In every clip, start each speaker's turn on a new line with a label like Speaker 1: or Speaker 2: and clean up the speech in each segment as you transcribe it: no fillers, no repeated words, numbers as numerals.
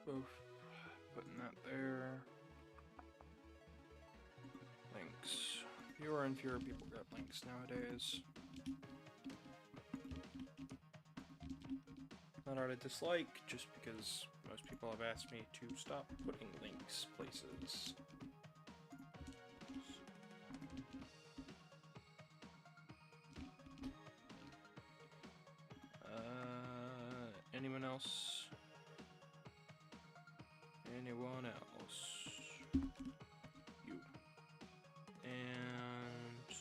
Speaker 1: Both putting that there. Links. Fewer and fewer people got links nowadays. Not out of dislike, just because most people have asked me to stop putting links places. Anyone else? Anyone else? You. And...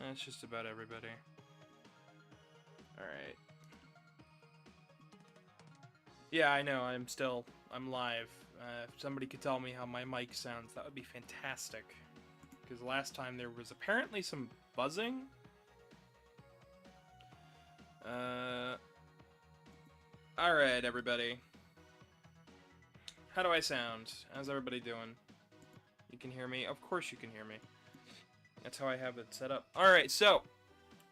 Speaker 1: that's just about everybody. Alright. Yeah, I know, I'm live. If somebody could tell me how my mic sounds, that would be fantastic. Because last time there was apparently some buzzing. Alright, everybody. How do I sound? How's everybody doing? You can hear me? Of course you can hear me. That's how I have it set up. Alright, so,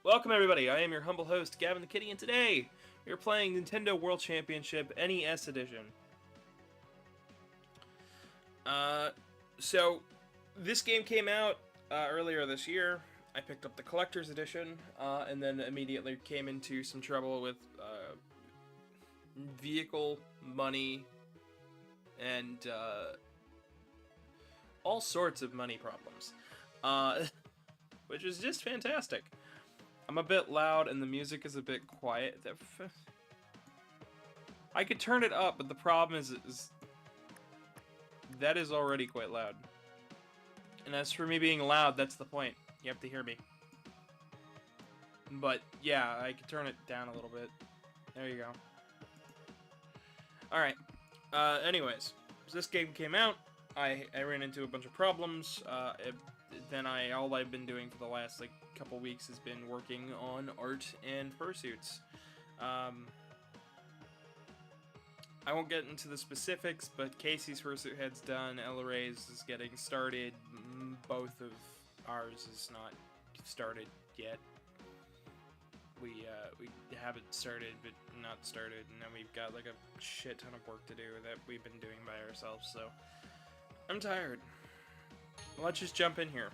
Speaker 1: welcome everybody. I am your humble host, Gavin the Kitty, and today we are playing Nintendo World Championship NES Edition. So, this game came out earlier this year. I picked up the Collector's Edition, and then immediately came into some trouble with vehicle, money, and all sorts of money problems. Which is just fantastic. I'm a bit loud and the music is a bit quiet. I could turn it up, but the problem is that is already quite loud. And as for me being loud, that's the point. You have to hear me. But yeah, I could turn it down a little bit. There you go. Alright. Anyways, so this game came out. I ran into a bunch of problems. Then all I've been doing for the last couple weeks has been working on art and fursuits. I won't get into the specifics, but Casey's fursuit head's done. El Rey's is getting started. Both of ours is not started yet. We haven't started, but not started, and then we've got a shit ton of work to do that we've been doing by ourselves. So I'm tired. Let's just jump in here.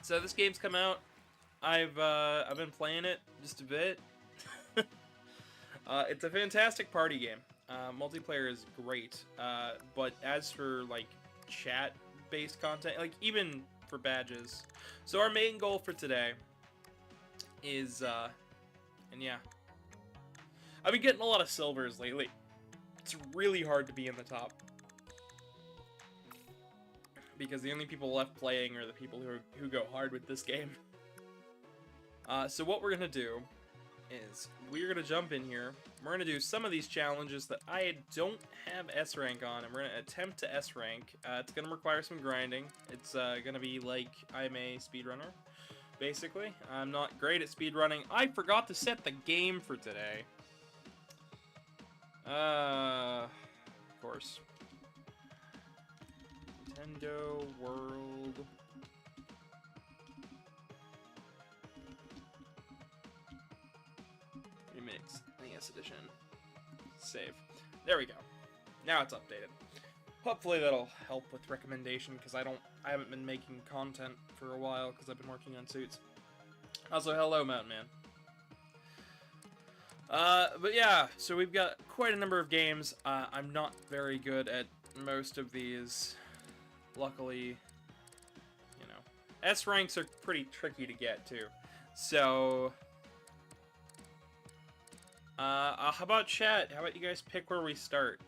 Speaker 1: So this game's come out. I've been playing it just a bit. It's a fantastic party game. Multiplayer is great, but as for like chat-based content, like even for badges. So our main goal for today is, and yeah, I've been getting a lot of silvers lately. It's really hard to be in the top because the only people left playing are the people who go hard with this game. So what we're gonna do is we're gonna jump in here. We're gonna do some of these challenges that I don't have S rank on, and we're gonna attempt to S rank. It's gonna require some grinding. It's gonna be like I'm a speedrunner, basically. I'm not great at speedrunning. I forgot to set the game for today. Of course. Nintendo World. Remix, NES edition. Save. There we go. Now it's updated. Hopefully that'll help with recommendation, because I haven't been making content for a while because I've been working on Suits. Also, hello, Mountain Man. But yeah, so we've got quite a number of games. I'm not very good at most of these. Luckily, you know, S ranks are pretty tricky to get too. So, how about chat? How about you guys pick where we start?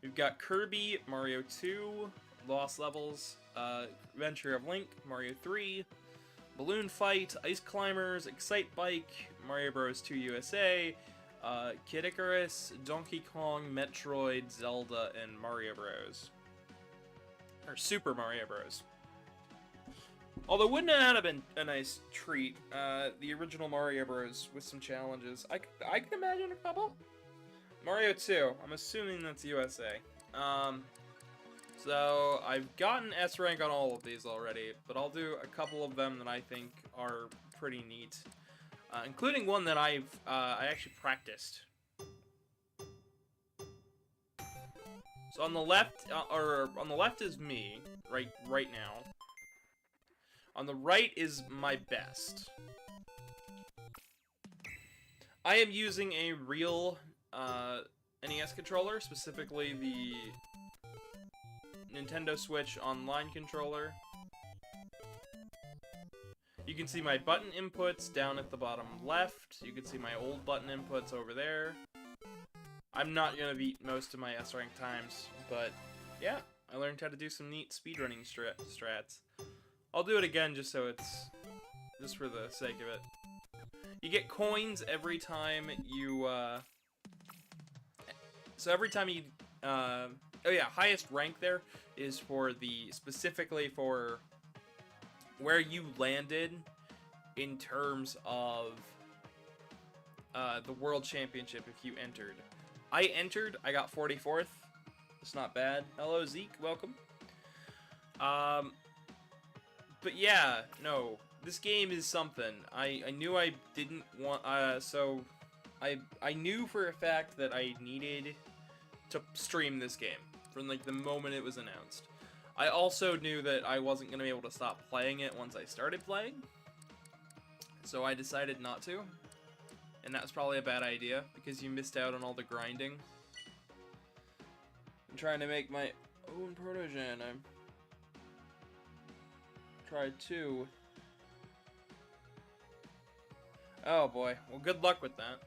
Speaker 1: We've got Kirby, Mario 2, Lost Levels, Adventure of Link, Mario 3, Balloon Fight, Ice Climbers, Excite Bike, Mario Bros. 2 USA, Kid Icarus, Donkey Kong, Metroid, Zelda, and Mario Bros. Or Super Mario Bros. Although wouldn't it have been a nice treat, the original Mario Bros. With some challenges. I could imagine a couple. Mario 2, I'm assuming that's USA. So I've gotten S rank on all of these already, but I'll do a couple of them that I think are pretty neat, including one that I actually practiced. So on the left, on the left is me, right now. On the right is my best. I am using a real NES controller, specifically the Nintendo Switch Online controller. You can see my button inputs down at the bottom left. You can see my old button inputs over there. I'm not gonna beat most of my S rank times, but yeah, I learned how to do some neat speedrunning strats. I'll do it again just so it's just for the sake of it. You get coins every time you oh yeah, highest rank there is for specifically for where you landed in terms of the World Championship if you entered. I entered, I got 44th. It's not bad. Hello, Zeke, welcome. But yeah, no, this game is something. I knew I didn't want, so I knew for a fact that I needed to stream this game from like the moment it was announced. I also knew that I wasn't going to be able to stop playing it once I started playing, so I decided not to. And that's probably a bad idea, because you missed out on all the grinding. I'm trying to make my own protogen. I tried to. Oh boy. Well, good luck with that.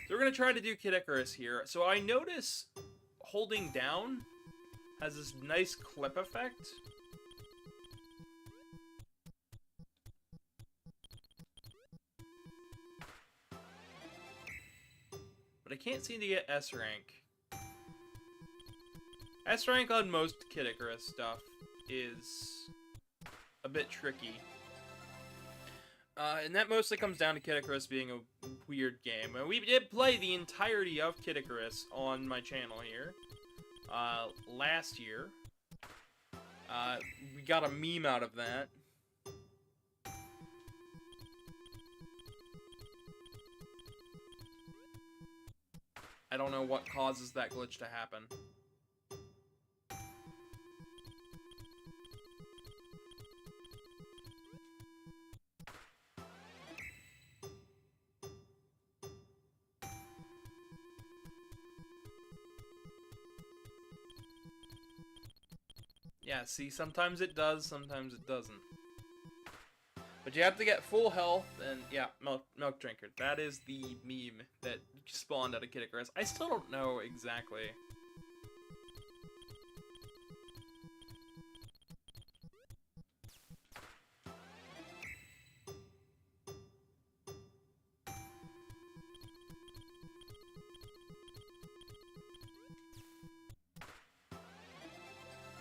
Speaker 1: So we're going to try to do Kid Icarus here. So I notice holding down has this nice clip effect. But I can't seem to get S rank. S rank on most Kid Icarus stuff is a bit tricky. And that mostly comes down to Kid Icarus being a weird game. And we did play the entirety of Kid Icarus on my channel here last year. We got a meme out of that. I don't know what causes that glitch to happen. Yeah, see, sometimes it does, sometimes it doesn't. But you have to get full health, and yeah, milk drinker. That is the meme that spawned out of Kid Icarus. I still don't know exactly.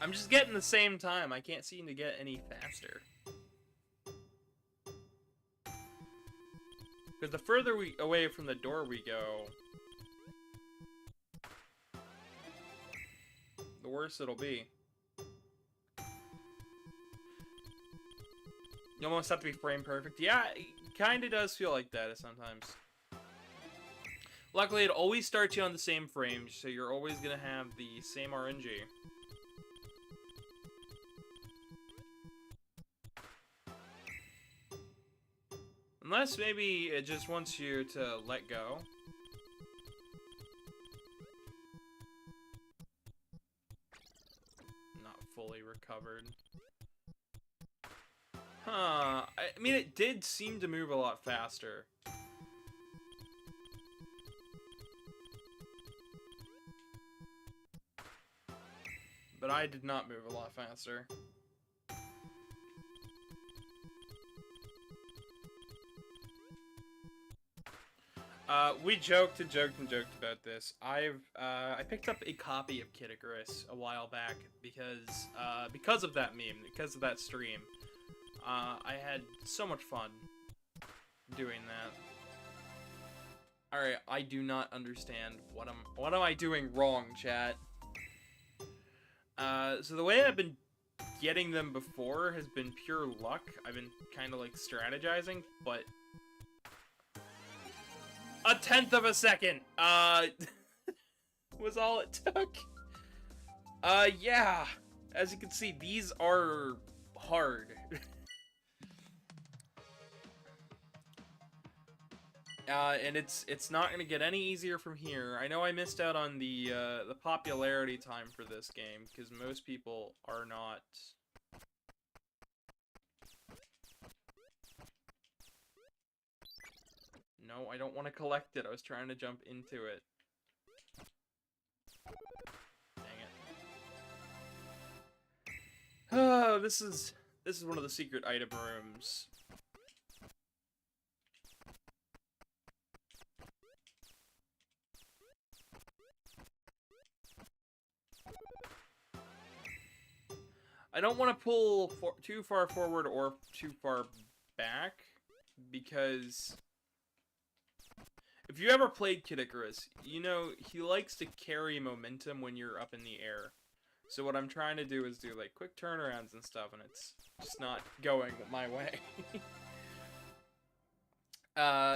Speaker 1: I'm just getting the same time. I can't seem to get any faster. Because the further away from the door we go, the worse it'll be. You almost have to be frame perfect. Yeah, it kind of does feel like that sometimes. Luckily, it always starts you on the same frame, so you're always going to have the same RNG. Unless maybe it just wants you to let go. Not fully recovered. Huh. I mean, it did seem to move a lot faster. But I did not move a lot faster. We joked about this. I picked up a copy of Kid Icarus a while back because of that meme, because of that stream. I had so much fun doing that. Alright, I do not understand what am I doing wrong, chat? So the way I've been getting them before has been pure luck. I've been kind of like strategizing, but a tenth of a second, was all it took. Yeah. As you can see, these are hard. And it's not gonna get any easier from here. I know I missed out on the popularity time for this game, because most people are not... No, I don't want to collect it. I was trying to jump into it. Dang it. Oh, this is one of the secret item rooms. I don't want to pull too far forward or too far back, because if you ever played Kid Icarus, you know he likes to carry momentum when you're up in the air. So what I'm trying to do is do like quick turnarounds and stuff, and it's just not going my way.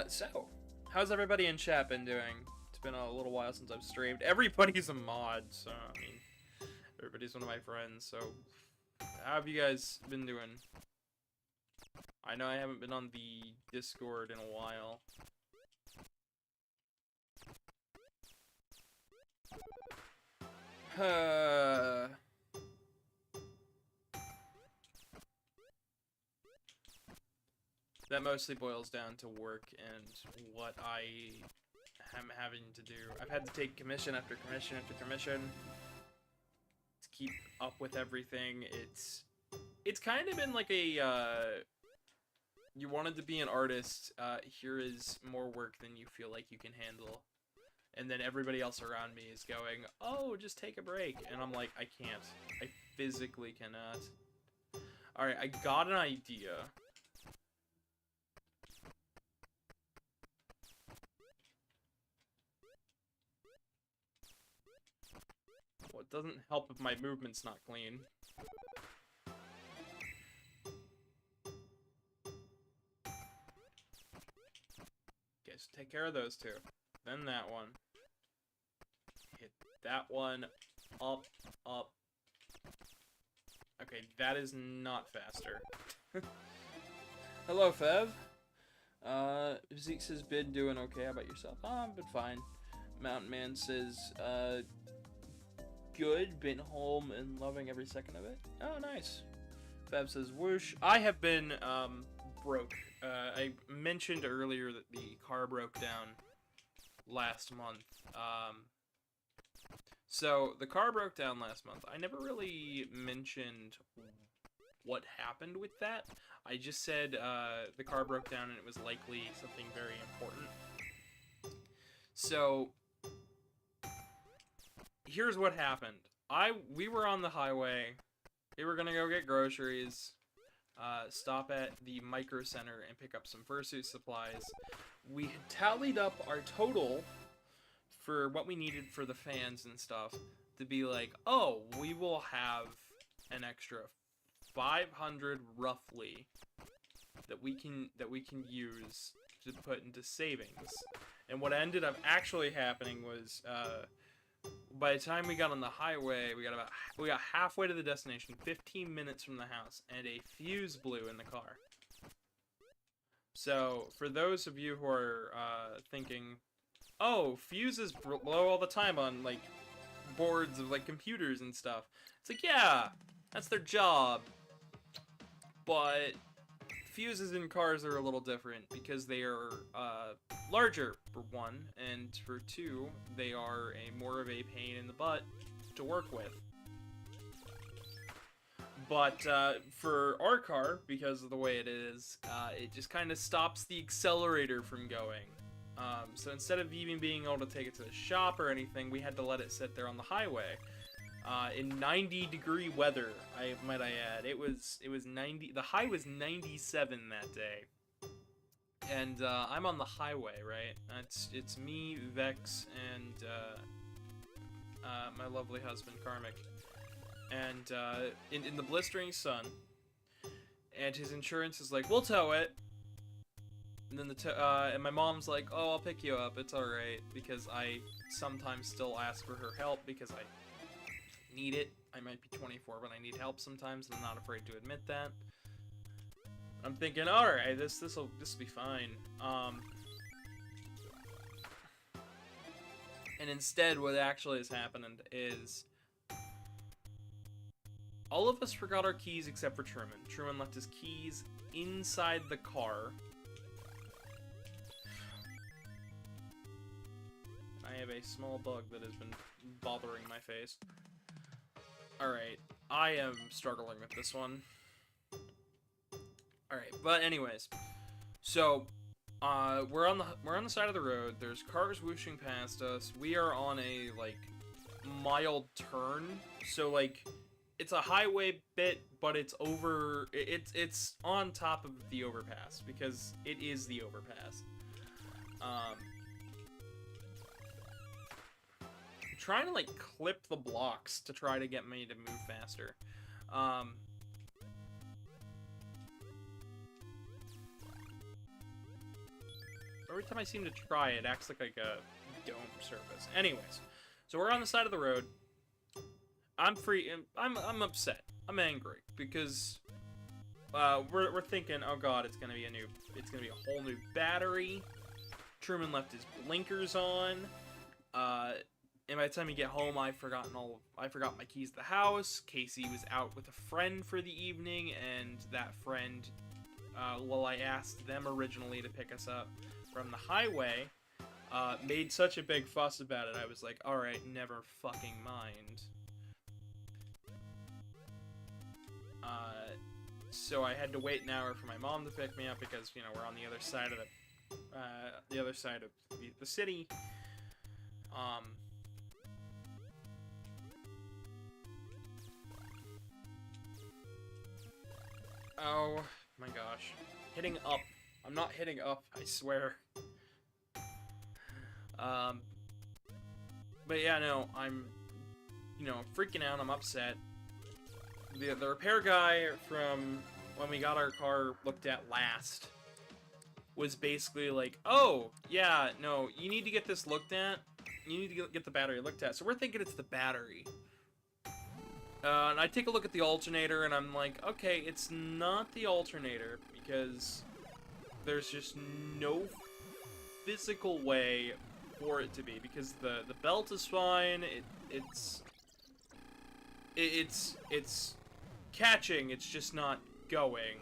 Speaker 1: So how's everybody in chat been doing? It's been a little while since I've streamed. Everybody's a mod, so I mean, everybody's one of my friends. So how have you guys been doing? I know I haven't been on the Discord in a while. That mostly boils down to work and what I am having to do. I've had to take commission after commission after commission to keep up with everything. It's kind of been like a you wanted to be an artist, here is more work than you feel like you can handle. And then everybody else around me is going, oh, just take a break. And I'm like, I can't. I physically cannot. Alright, I got an idea. Well, it doesn't help if my movement's not clean. Okay, so take care of those two. Then that one. Hit that one. Up, up. Okay, that is not faster. Hello, Fev. Zeke says, been doing okay. How about yourself? Oh, I've been fine. Mountain Man says, good. Been home and loving every second of it. Oh, nice. Fab says, whoosh. I have been, broke. I mentioned earlier that the car broke down last month. So, the car broke down last month. I never really mentioned what happened with that. I just said, the car broke down and it was likely something very important. So, here's what happened. We were on the highway. We were gonna go get groceries, stop at the Micro Center and pick up some Fursuit supplies. We had tallied up our total for what we needed for the fans and stuff to be like, oh, we will have an extra 500 roughly that we can use to put into savings. And what ended up actually happening was, by the time we got on the highway, we got halfway to the destination, 15 minutes from the house, and a fuse blew in the car. So, for those of you who are thinking, oh, fuses blow all the time on, like, boards of, like, computers and stuff. It's like, yeah, that's their job. But fuses in cars are a little different because they are larger, for one, and for two, they are more of a pain in the butt to work with. But for our car, because of the way it is, it just kind of stops the accelerator from going. So instead of even being able to take it to the shop or anything, we had to let it sit there on the highway. In 90-degree weather, might I add. It was 90, the high was 97 that day. And I'm on the highway, right? It's me, Vex, and my lovely husband, Karmic. And in the blistering sun, and his insurance is like, we'll tow it. And then and my mom's like, oh, I'll pick you up, it's alright, because I sometimes still ask for her help because I need it. I might be 24, but I need help sometimes, and I'm not afraid to admit that. I'm thinking, alright, this'll be fine. And instead, what actually has happened is all of us forgot our keys except for Truman. Truman left his keys inside the car. I have a small bug that has been bothering my face. Alright, I am struggling with this one. Alright, but anyways. So, we're on the side of the road, there's cars whooshing past us, we are on a, like, mild turn, so, like, it's a highway bit, but it's it's on top of the overpass, because it is the overpass. Trying to, like, clip the blocks to try to get me to move faster. Every time I seem to try, it acts like a dome surface. Anyways, so we're on the side of the road. I'm upset. I'm angry because we're thinking, oh god, it's gonna be a whole new battery. Truman left his blinkers on. And by the time you get home, I forgot my keys to the house. Casey was out with a friend for the evening, and that friend, well, I asked them originally to pick us up from the highway, made such a big fuss about it. I was like, alright, never fucking mind. So I had to wait an hour for my mom to pick me up because, you know, we're on the other side of the city. Oh my gosh. Hitting up. I'm not hitting up, I swear. But yeah, no, I'm, you know, freaking out, I'm upset. The repair guy from when we got our car looked at last was basically like, oh, yeah, no, you need to get this looked at. You need to get the battery looked at. So we're thinking it's the battery. And I take a look at the alternator, and I'm like, okay, it's not the alternator, because there's just no physical way for it to be, because the belt is fine, it's it's catching, it's just not going.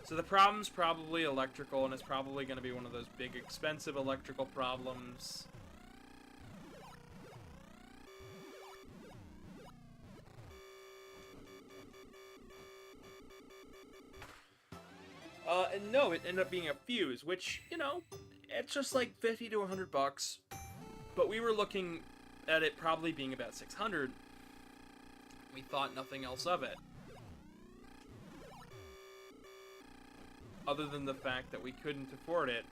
Speaker 1: So the problem's probably electrical, and it's probably going to be one of those big expensive electrical problems. And no, it ended up being a fuse, which, you know, it's just like 50 to 100 bucks. But we were looking at it probably being about 600. We thought nothing else of it. Other than the fact that we couldn't afford it.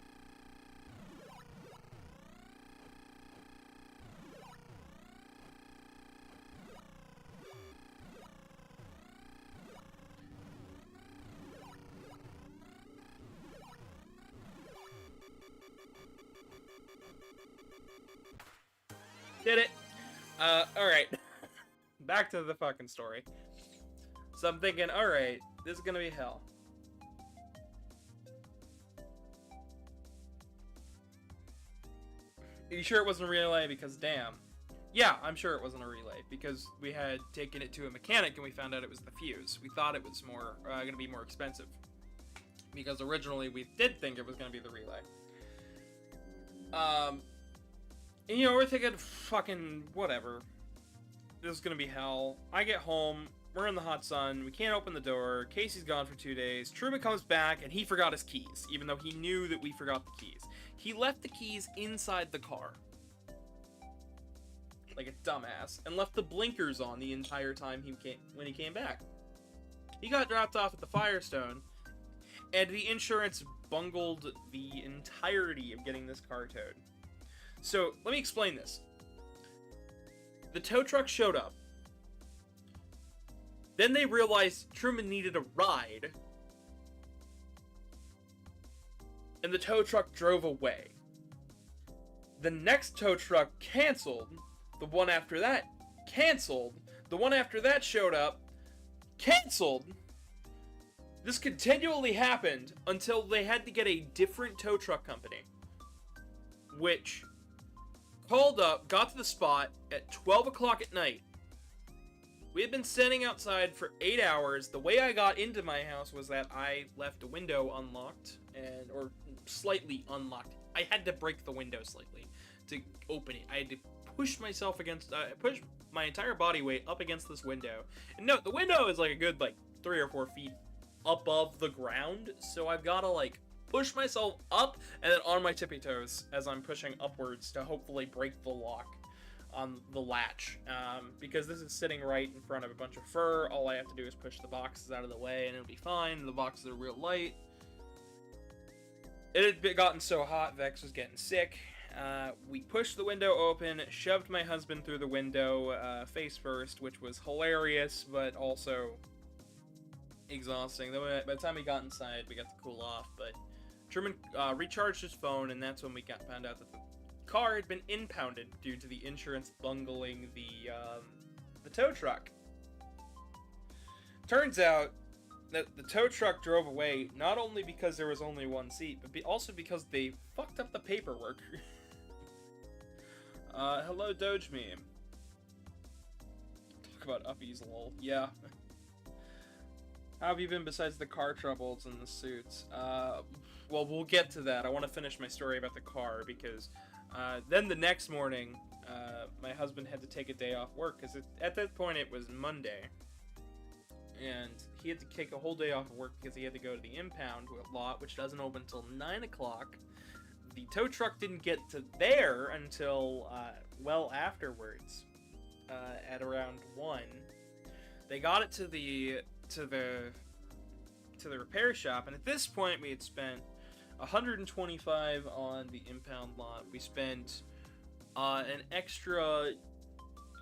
Speaker 1: Did it. Alright. Back to the fucking story. So I'm thinking, alright, this is gonna be hell. Are you sure it wasn't a relay? Because damn. Yeah, I'm sure it wasn't a relay, because we had taken it to a mechanic and we found out it was the fuse. We thought it was more, gonna be more expensive. Because originally we did think it was gonna be the relay. And, you know, we're thinking, fucking, whatever. This is gonna be hell. I get home, we're in the hot sun, we can't open the door, Casey's gone for 2 days, Truman comes back, and he forgot his keys, even though he knew that we forgot the keys. He left the keys inside the car. Like a dumbass. And left the blinkers on the entire time when he came back. He got dropped off at the Firestone, and the insurance bungled the entirety of getting this car towed. So, let me explain this. The tow truck showed up. Then they realized Truman needed a ride. And the tow truck drove away. The next tow truck canceled. The one after that canceled. The one after that showed up, canceled. This continually happened until they had to get a different tow truck company, which called up, got to the spot at 12 o'clock at night. We had been sitting outside for 8 hours. The way I got into my house was that I left a window unlocked, or slightly unlocked. I had to break the window slightly to open it. I had to push myself against, push my entire body weight up against this window. And no, the window is like a good, 3 or 4 feet above the ground, so I've got to, push myself up and then on my tippy toes as I'm pushing upwards to hopefully break the lock on the latch, because this is sitting right in front of a bunch of fur. All I have to do is push the boxes out of the way and it'll be fine. The boxes are real light. It had gotten so hot, Vex was getting sick. We pushed the window open, shoved my husband through the window, face first, which was hilarious, but also exhausting. By the time we got inside, we got to cool off, but Truman recharged his phone, and that's when we found out that the car had been impounded due to the insurance bungling the tow truck. Turns out that the tow truck drove away not only because there was only one seat, but also because they fucked up the paperwork. Hello Doge meme. Talk about uppies, lol. Yeah. How have you been besides the car troubles and the suits? Well, we'll get to that. I want to finish my story about the car, because then the next morning, my husband had to take a day off work, because at that point it was Monday. And he had to take a whole day off of work because he had to go to the impound lot, which doesn't open until 9 o'clock. The tow truck didn't get to there until well afterwards, at around 1. They got it to the repair shop, and at this point we had spent $125 on the impound lot. We spent an extra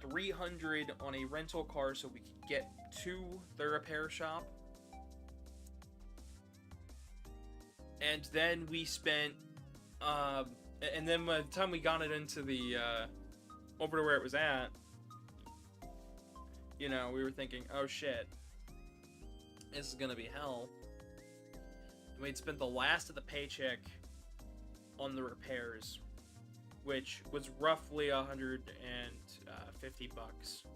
Speaker 1: $300 on a rental car so we could get to the repair shop. And then we spent, and then by the time we got it into the, over to where it was at, you know, we were thinking, oh shit, this is gonna be hell. And we'd spent the last of the paycheck on the repairs, which was roughly $150,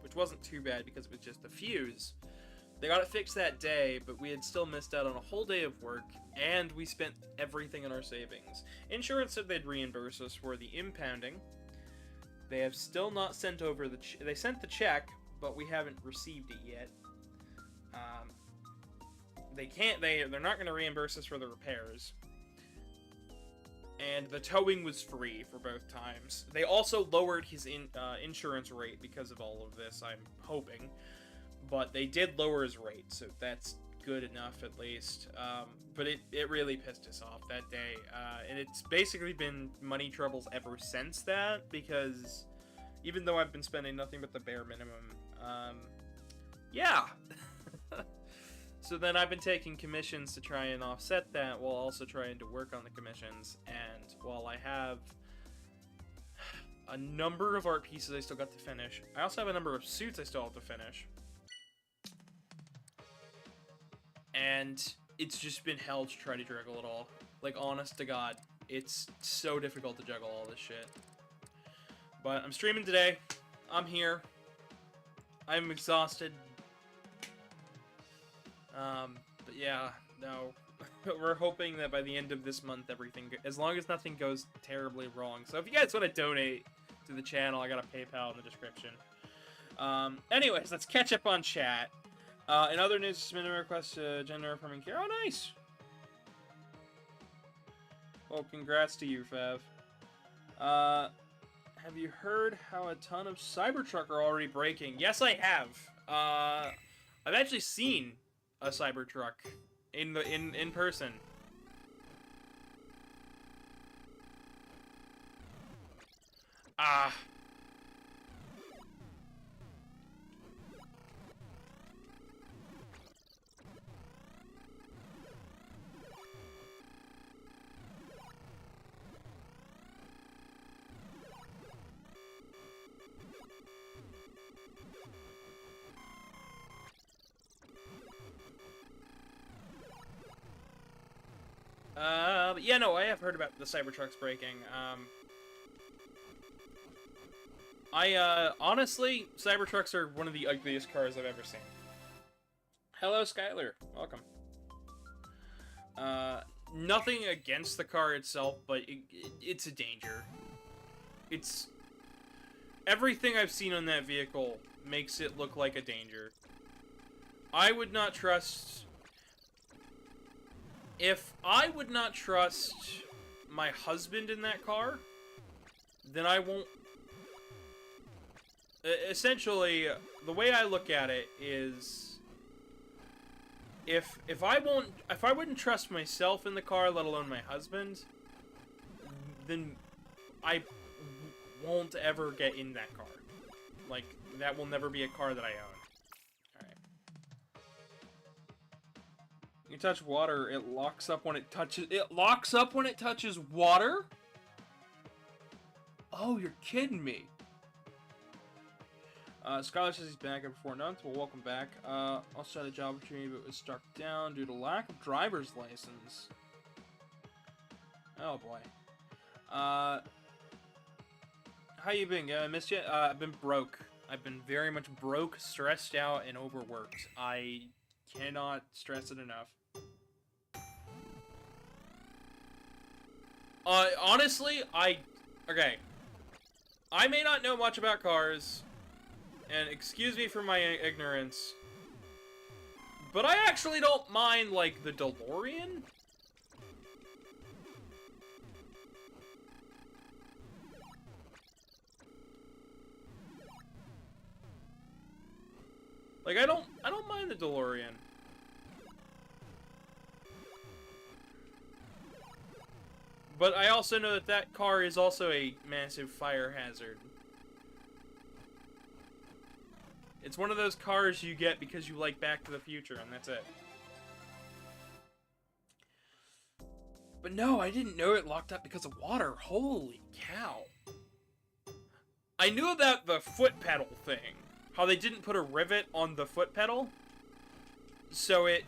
Speaker 1: which wasn't too bad because it was just a fuse. They got it fixed that day, but we had still missed out on a whole day of work, and we spent everything in our savings. Insurance said they'd reimburse us for the impounding. They have still not sent over the they sent the check, but we haven't received it yet. They're not going to reimburse us for the repairs. And the towing was free for both times. They also lowered his insurance rate because of all of this, I'm hoping. But they did lower his rate, so that's good enough at least. But it really pissed us off that day. And it's basically been money troubles ever since that, because even though I've been spending nothing but the bare minimum, yeah. So then I've been taking commissions to try and offset that, while also trying to work on the commissions. And while I have a number of art pieces I still got to finish, I also have a number of suits I still have to finish. And it's just been hell to try to juggle it all. Like, honest to God, it's so difficult to juggle all this shit. But I'm streaming today. I'm here. I'm exhausted. But yeah, no. We're hoping that by the end of this month, everything, as long as nothing goes terribly wrong. So if you guys want to donate to the channel, I got a PayPal in the description. Anyways, let's catch up on chat. In other news, submitted a request to gender affirming care. Oh, nice! Well, congrats to you, Fav. Have you heard how a ton of Cybertruck are already breaking? Yes, I have. I've actually seen a Cybertruck in person. But yeah, no, I have heard about the Cybertrucks breaking. Honestly, Cybertrucks are one of the ugliest cars I've ever seen. Hello, Skylar. Welcome. Nothing against the car itself, but it's a danger. It's... Everything I've seen on that vehicle makes it look like a danger. I would not trust... If I would not trust my husband in that car, then I won't... Essentially, the way I look at it is... If I wouldn't trust myself in the car, let alone my husband, then I won't ever get in that car. Like, that will never be a car that I own. You touch water, it locks up when it touches... It locks up when it touches water? Oh, you're kidding me. Skylar says he's been back before none, well, welcome back. Also had a job opportunity, but was struck down due to lack of driver's license. Oh, boy. How you been? I missed you? I've been broke. I've been very much broke, stressed out, and overworked. I cannot stress it enough. Honestly, okay. I may not know much about cars, and excuse me for my ignorance, but I actually don't mind, like, the DeLorean. Like, I don't mind the DeLorean. But I also know that that car is also a massive fire hazard. It's one of those cars you get because you like Back to the Future, and that's it. But no, I didn't know it locked up because of water. Holy cow. I knew about the foot pedal thing. How they didn't put a rivet on the foot pedal. So it...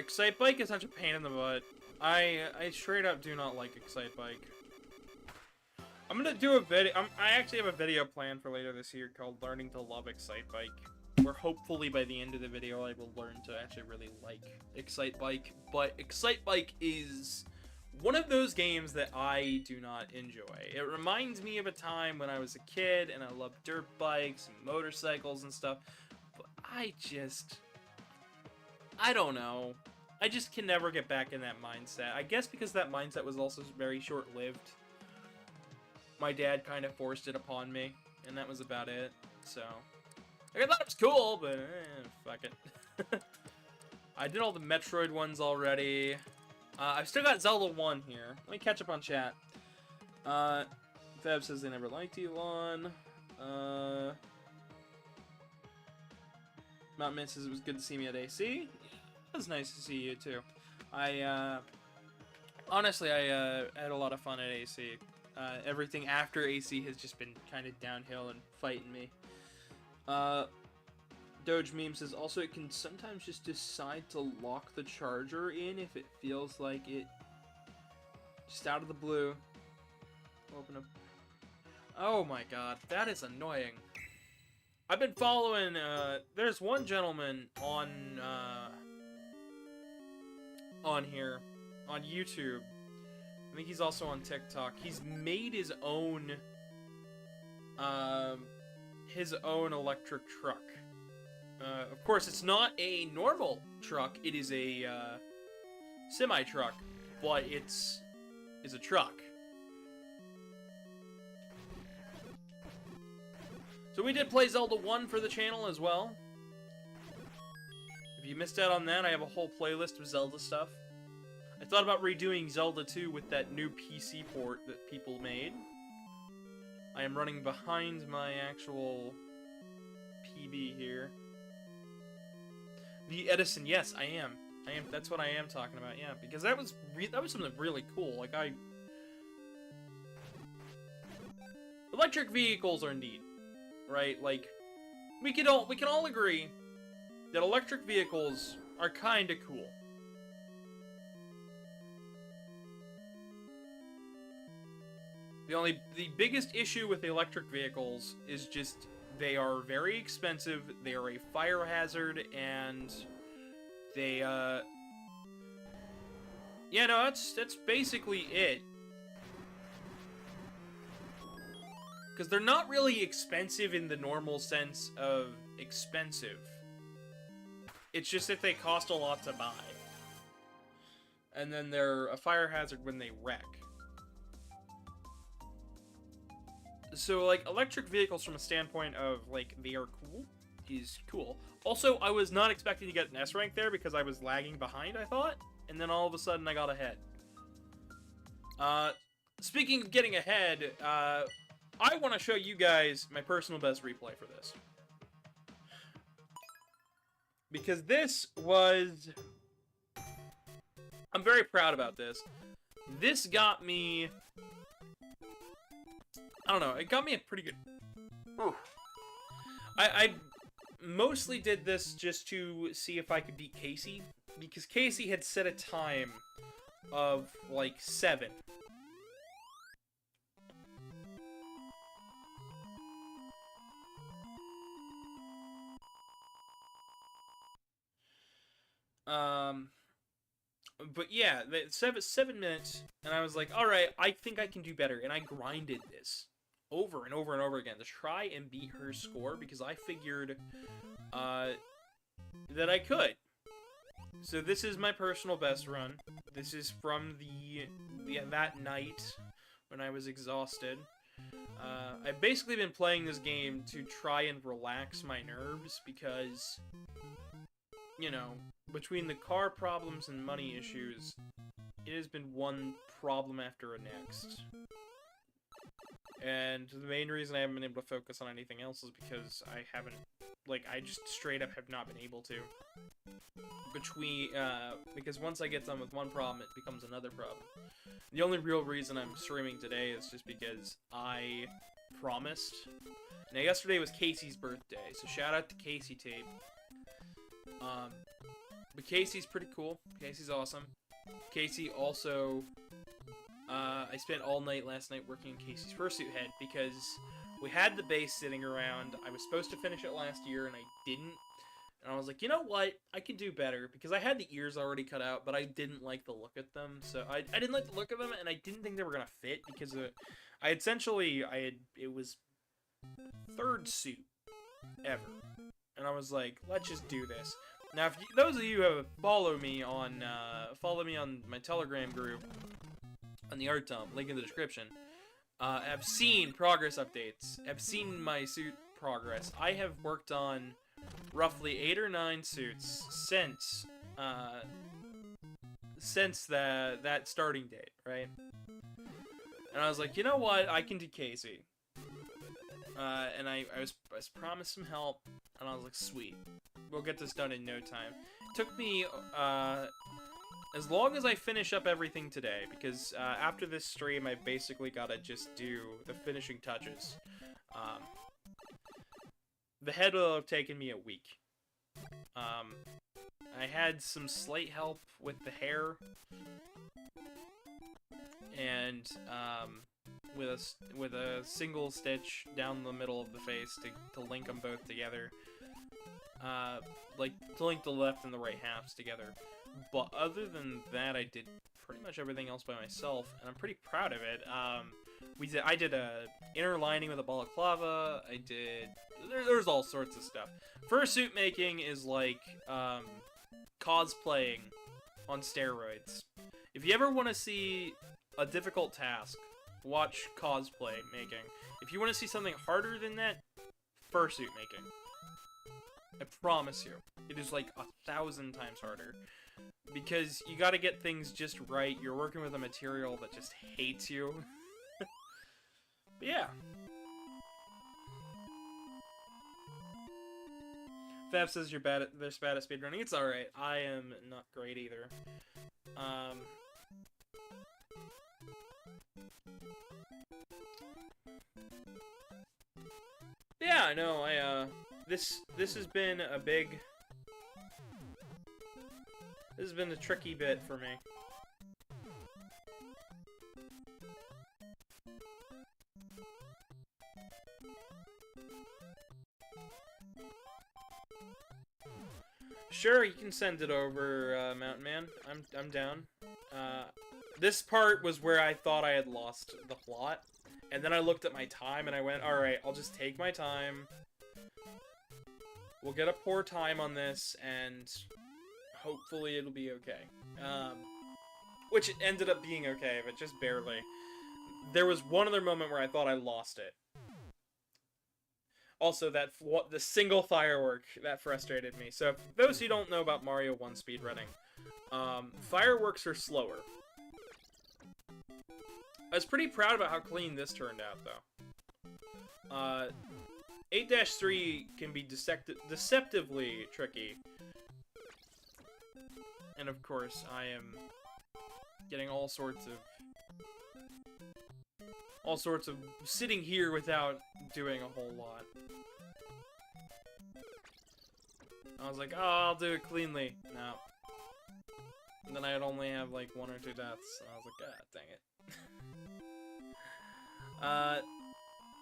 Speaker 1: Excitebike is such a pain in the butt. I straight up do not like Excitebike. I'm gonna do a video. I actually have a video planned for later this year called "Learning to Love Excitebike," where hopefully by the end of the video I will learn to actually really like Excitebike. But Excitebike is one of those games that I do not enjoy. It reminds me of a time when I was a kid and I loved dirt bikes and motorcycles and stuff. But I don't know. I just can never get back in that mindset. I guess because that mindset was also very short-lived. My dad kind of forced it upon me, and that was about it. So, I thought it was cool, but fuck it. I did all the Metroid ones already. I've still got Zelda 1 here. Let me catch up on chat. Fab says they never liked Elon. Mount Mint says it was good to see me at AC. Yeah, it was nice to see you too. Honestly, I had a lot of fun at AC. Everything after AC has just been kind of downhill and fighting me. Doge Meme says, also it can sometimes just decide to lock the charger in if it feels like it. Just out of the blue. Open up. Oh my god, that is annoying. I've been following, there's one gentleman on here, on YouTube. I think he's also on TikTok. He's made his own electric truck. Of course, it's not a normal truck. It is a semi-truck, but it's a truck. So we did play Zelda 1 for the channel as well. If you missed out on that, I have a whole playlist of Zelda stuff. I thought about redoing Zelda 2 with that new PC port that people made. I am running behind my actual PB here. The Edison, yes, I am. That's what I am talking about, yeah. Because that was something really cool. Like, electric vehicles are neat, right? Like, we can all agree that electric vehicles are kind of cool. The biggest issue with electric vehicles is just they are very expensive, they are a fire hazard, and they, yeah, no, that's basically it. Because they're not really expensive in the normal sense of expensive. It's just that they cost a lot to buy. And then they're a fire hazard when they wreck. So, like, electric vehicles from a standpoint of, like, they are cool, is cool. Also, I was not expecting to get an S rank there because I was lagging behind, I thought. And then all of a sudden, I got ahead. Speaking of getting ahead, I want to show you guys my personal best replay for this. Because this was... I'm very proud about this. This got me... I don't know, it got me a pretty good... Ooh. I mostly did this just to see if I could beat Casey, because Casey had set a time of, like, 7. But yeah, 7 minutes, and I was like, alright, I think I can do better, and I grinded this over and over and over again to try and beat her score, because I figured, that I could. So this is my personal best run. This is from that night when I was exhausted. I've basically been playing this game to try and relax my nerves, because, you know, between the car problems and money issues, it has been one problem after the next. And the main reason I haven't been able to focus on anything else is because I haven't, like, I just straight up have not been able to. Because once I get done with one problem, it becomes another problem. The only real reason I'm streaming today is just because I promised. Now, yesterday was Casey's birthday, so shout out to Casey Tape. But Casey's pretty cool. Casey's awesome. Casey also, I spent all night last night working on Casey's Fursuit head because we had the base sitting around. I was supposed to finish it last year and I didn't. And I was like, you know what? I can do better because I had the ears already cut out, but I didn't like the look at them. So I didn't like the look of them, and I didn't think they were gonna fit because it was third suit ever, and I was like, let's just do this. Now, if those of you who follow me on my Telegram group on the art dump, link in the description, have seen progress updates. Have seen my suit progress. I have worked on roughly 8 or 9 suits since that starting date, right? And I was like, you know what? I can do Casey. And I was promised some help, and I was like, sweet, we'll get this done in no time. It took me as long as I finish up everything today, because after this stream, I basically gotta just do the finishing touches. The head will have taken me a week. I had some slight help with the hair, and with a single stitch down the middle of the face to link them both together, like to link the left and the right halves together. But other than that, I did pretty much everything else by myself, and I'm pretty proud of it. I did a inner lining with a balaclava. There's all sorts of stuff. Fursuit making is like cosplaying on steroids. If you ever want to see a difficult task, watch cosplay making. If you want to see something harder than that, fursuit making. I promise you, it is like 1,000 times harder. Because you gotta get things just right. You're working with a material that just hates you. But yeah. Fab says they're bad at speedrunning. It's alright. I am not great either. Yeah, no, this has been a big... This has been a tricky bit for me. Sure, you can send it over, Mountain Man. I'm down. This part was where I thought I had lost the plot, and then I looked at my time and I went, alright, I'll just take my time. We'll get a poor time on this, and hopefully it'll be okay. Which it ended up being okay, but just barely. There was one other moment where I thought I lost it. Also, the single firework, that frustrated me. So, for those who don't know about Mario 1 speedrunning, fireworks are slower. I was pretty proud about how clean this turned out, though. 8-3 can be deceptively tricky. And of course, I am getting all sorts of sitting here without doing a whole lot. I was like, oh, I'll do it cleanly. No. And then I'd only have like 1 or 2 deaths, and I was like, god dang it.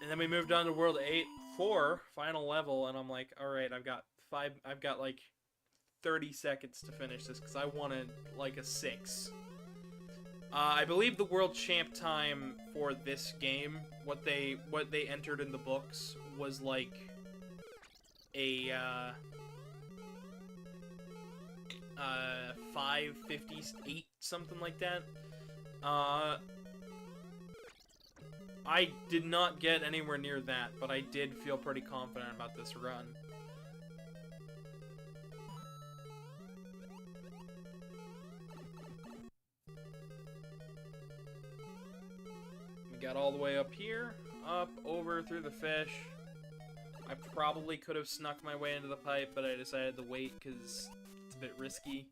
Speaker 1: And then we moved on to World 4, final level, and I'm like, alright, I've got like 30 seconds to finish this, because I wanted like a 6. I believe the world champ time for this game, what they entered in the books, was like a 5:58, something like that. I did not get anywhere near that, but I did feel pretty confident about this run. We got all the way up here, up, over, through the fish. I probably could have snuck my way into the pipe, but I decided to wait because it's a bit risky.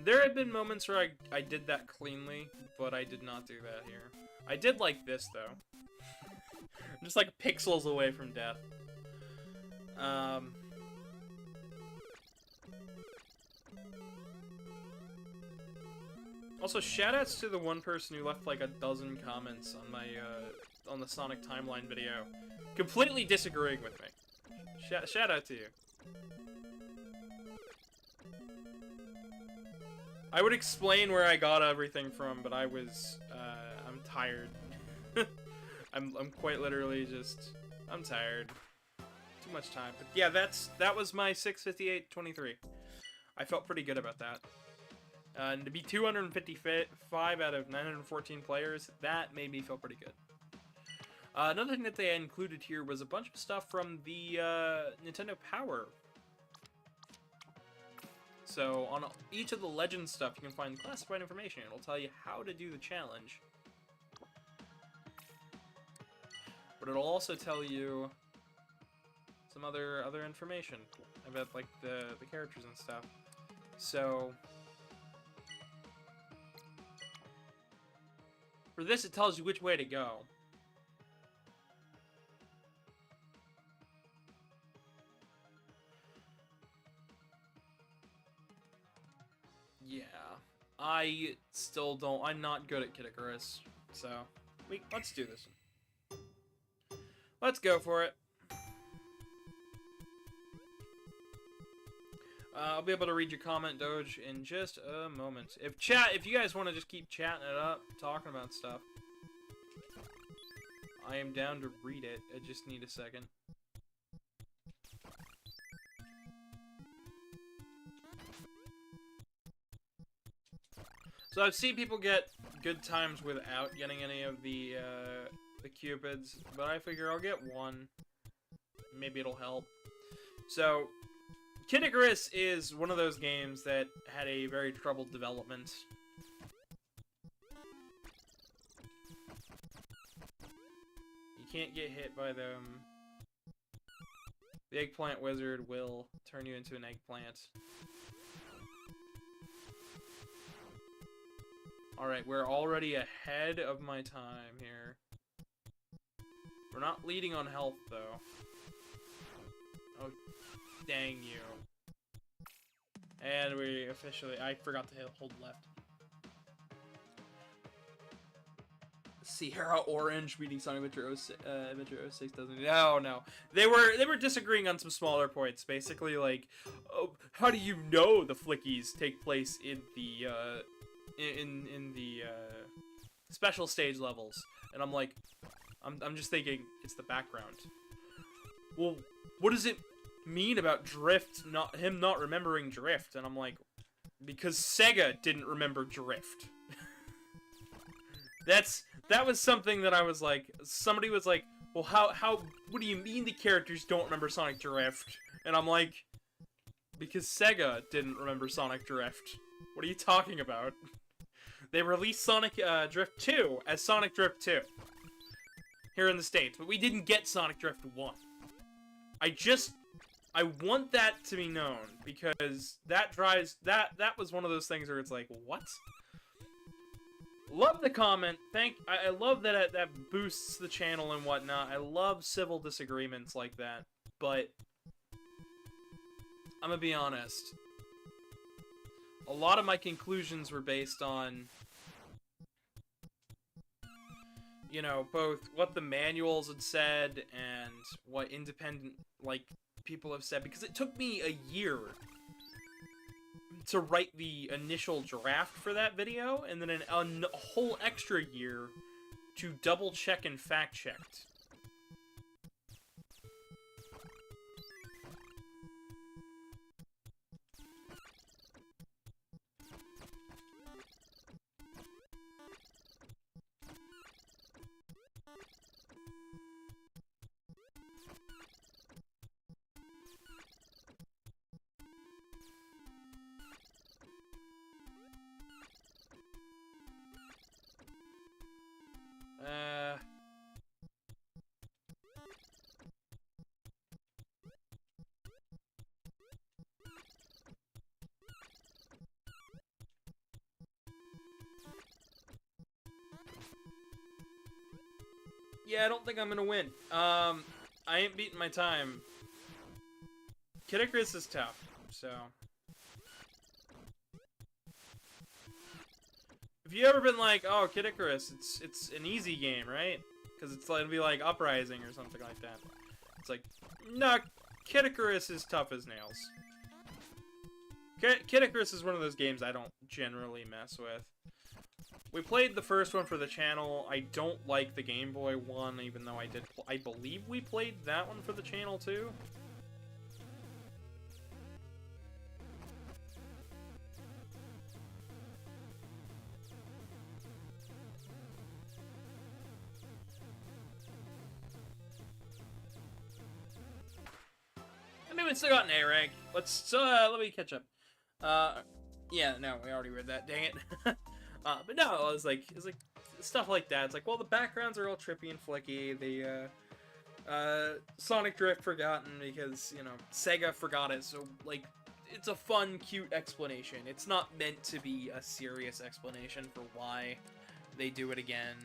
Speaker 1: There had been moments where I did that cleanly, but I did not do that here. I did like this, though. I'm just like pixels away from death. Also, shoutouts to the one person who left like a dozen comments on my on the Sonic Timeline video, completely disagreeing with me. Shout out to you. I would explain where I got everything from, but I'm tired. I'm quite literally just, I'm tired. Too much time. But yeah, that was my 658.23. I felt pretty good about that. And to be 255 out of 914 players, that made me feel pretty good. Another thing that they included here was a bunch of stuff from the Nintendo Power. So on each of the Legends stuff, you can find classified information. It'll tell you how to do the challenge. But it'll also tell you some other information about like the characters and stuff. So for this, it tells you which way to go. Yeah, I still don't. I'm not good at Kid Icarus, so let's do this. Let's go for it. I'll be able to read your comment, Doge, in just a moment. If you guys want to just keep chatting it up, talking about stuff, I am down to read it. I just need a second. So I've seen people get good times without getting any of the cupids, but I figure I'll get one. Maybe it'll help. So, Kid Icarus is one of those games that had a very troubled development. You can't get hit by them. The eggplant wizard will turn you into an eggplant. Alright, we're already ahead of my time here. We're not leading on health, though. Oh, dang you. And we officially... I forgot to hold left. Sierra Orange beating Sonic Adventure 06 doesn't... No. They were disagreeing on some smaller points. Basically, like, oh, how do you know the flickies take place in the, in the special stage levels? And I'm like, I'm just thinking it's the background. Well, what does it mean about Drift, him not remembering Drift? And I'm like, because Sega didn't remember Drift. That was something that I was like, somebody was like, well, what do you mean the characters don't remember Sonic Drift? And I'm like, because Sega didn't remember Sonic Drift. What are you talking about? They released Sonic Drift 2 as Sonic Drift 2 here in the States, but we didn't get Sonic Drift 1. I want that to be known, because that was one of those things where it's like, what? Love the comment. I love that that boosts the channel and whatnot. I love civil disagreements like that, but I'm gonna be honest. A lot of my conclusions were based on, you know, both what the manuals had said and what independent, like, people have said, because it took me a year to write the initial draft for that video, and then a whole extra year to double check and fact check. Yeah, I don't think I'm gonna win. I ain't beating my time. Kid Icarus is tough, so... If you ever been like, oh, Kid Icarus, it's an easy game, right? Because it'll be like Uprising or something like that. It's like, no, Kid Icarus is tough as nails. Kid Icarus is one of those games I don't generally mess with. We played the first one for the channel. I don't like the Game Boy one, even though I believe we played that one for the channel too. I mean, we still got an A rank. Let me catch up. Yeah, no, we already read that. Dang it. But no, it's like stuff like that. It's like, well, the backgrounds are all trippy and flicky. The Sonic Drift forgotten because, you know, Sega forgot it. So like, it's a fun, cute explanation. It's not meant to be a serious explanation for why they do it again.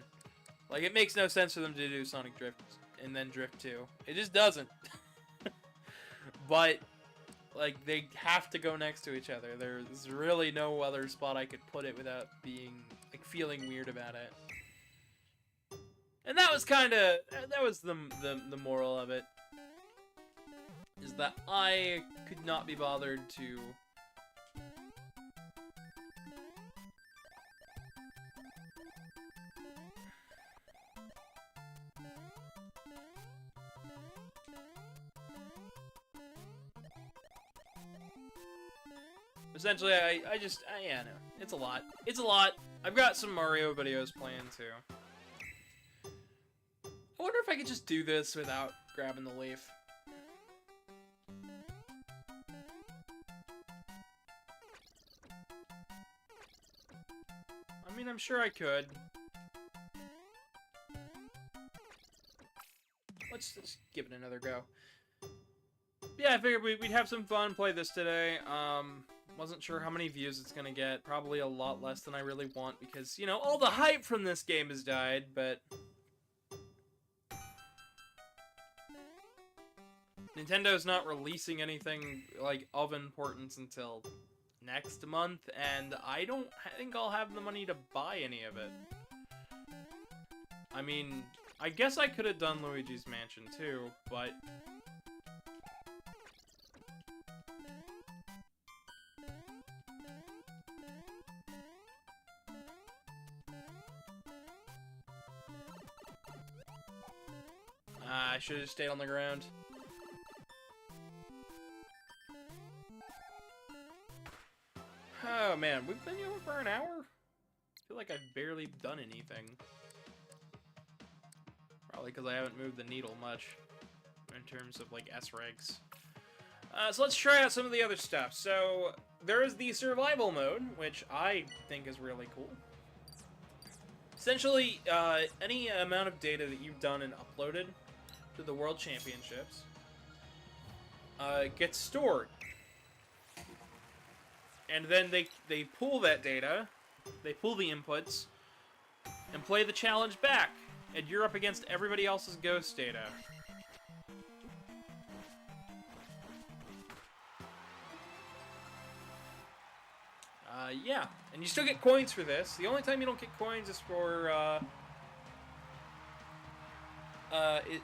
Speaker 1: Like, it makes no sense for them to do Sonic Drift and then Drift 2. It just doesn't. But, like, they have to go next to each other. There's really no other spot I could put it without being, like, feeling weird about it. And that was the moral of it. Is that I could not be bothered to... Essentially, yeah, no. It's a lot. It's a lot. I've got some Mario videos planned, too. I wonder if I could just do this without grabbing the leaf. I mean, I'm sure I could. Let's just give it another go. Yeah, I figured we'd have some fun, play this today. Wasn't sure how many views it's gonna get. Probably a lot less than I really want because, you know, all the hype from this game has died, but... Nintendo's not releasing anything, like, of importance until next month, and I think I'll have the money to buy any of it. I mean, I guess I could have done Luigi's Mansion too, but... I should have stayed on the ground. Oh man, we've been here for an hour? I feel like I've barely done anything. Probably because I haven't moved the needle much in terms of like S-ranks. So let's try out some of the other stuff. So there is the survival mode, which I think is really cool. Essentially, any amount of data that you've done and uploaded to the World Championships gets stored. And then they pull that data, they pull the inputs, and play the challenge back. And you're up against everybody else's ghost data. Yeah. And you still get coins for this. The only time you don't get coins is for,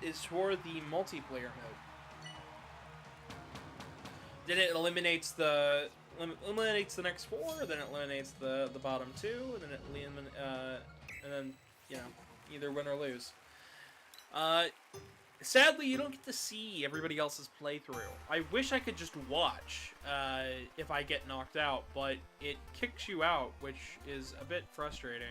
Speaker 1: is for the multiplayer mode. Then it eliminates the next four, then it eliminates the bottom two, and then and then, you know, either win or lose. Sadly, you don't get to see everybody else's playthrough. I wish I could just watch if I get knocked out, but it kicks you out, which is a bit frustrating.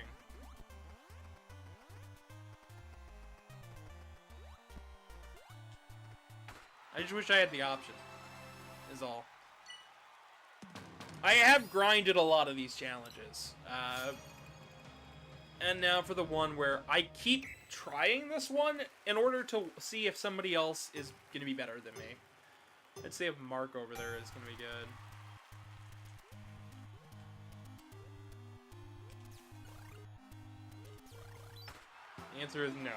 Speaker 1: I just wish I had the option, is all. I have grinded a lot of these challenges. And now for the one where I keep trying this one in order to see if somebody else is going to be better than me. Let's see if Mark over there is going to be good. The answer is no.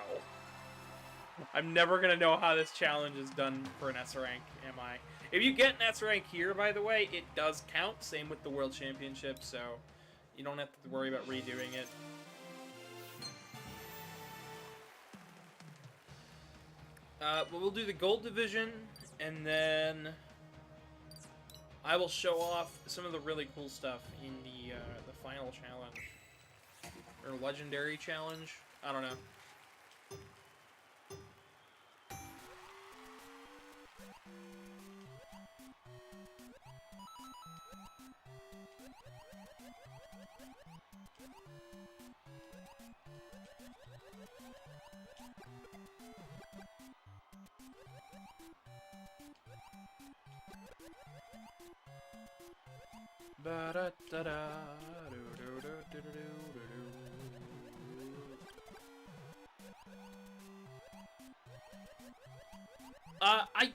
Speaker 1: I'm never gonna know how this challenge is done for an S rank, am I? If you get an S rank here, by the way, it does count. Same with the World Championship, so you don't have to worry about redoing it. But we'll do the Gold Division, and then I will show off some of the really cool stuff in the final challenge. Or Legendary Challenge. I don't know.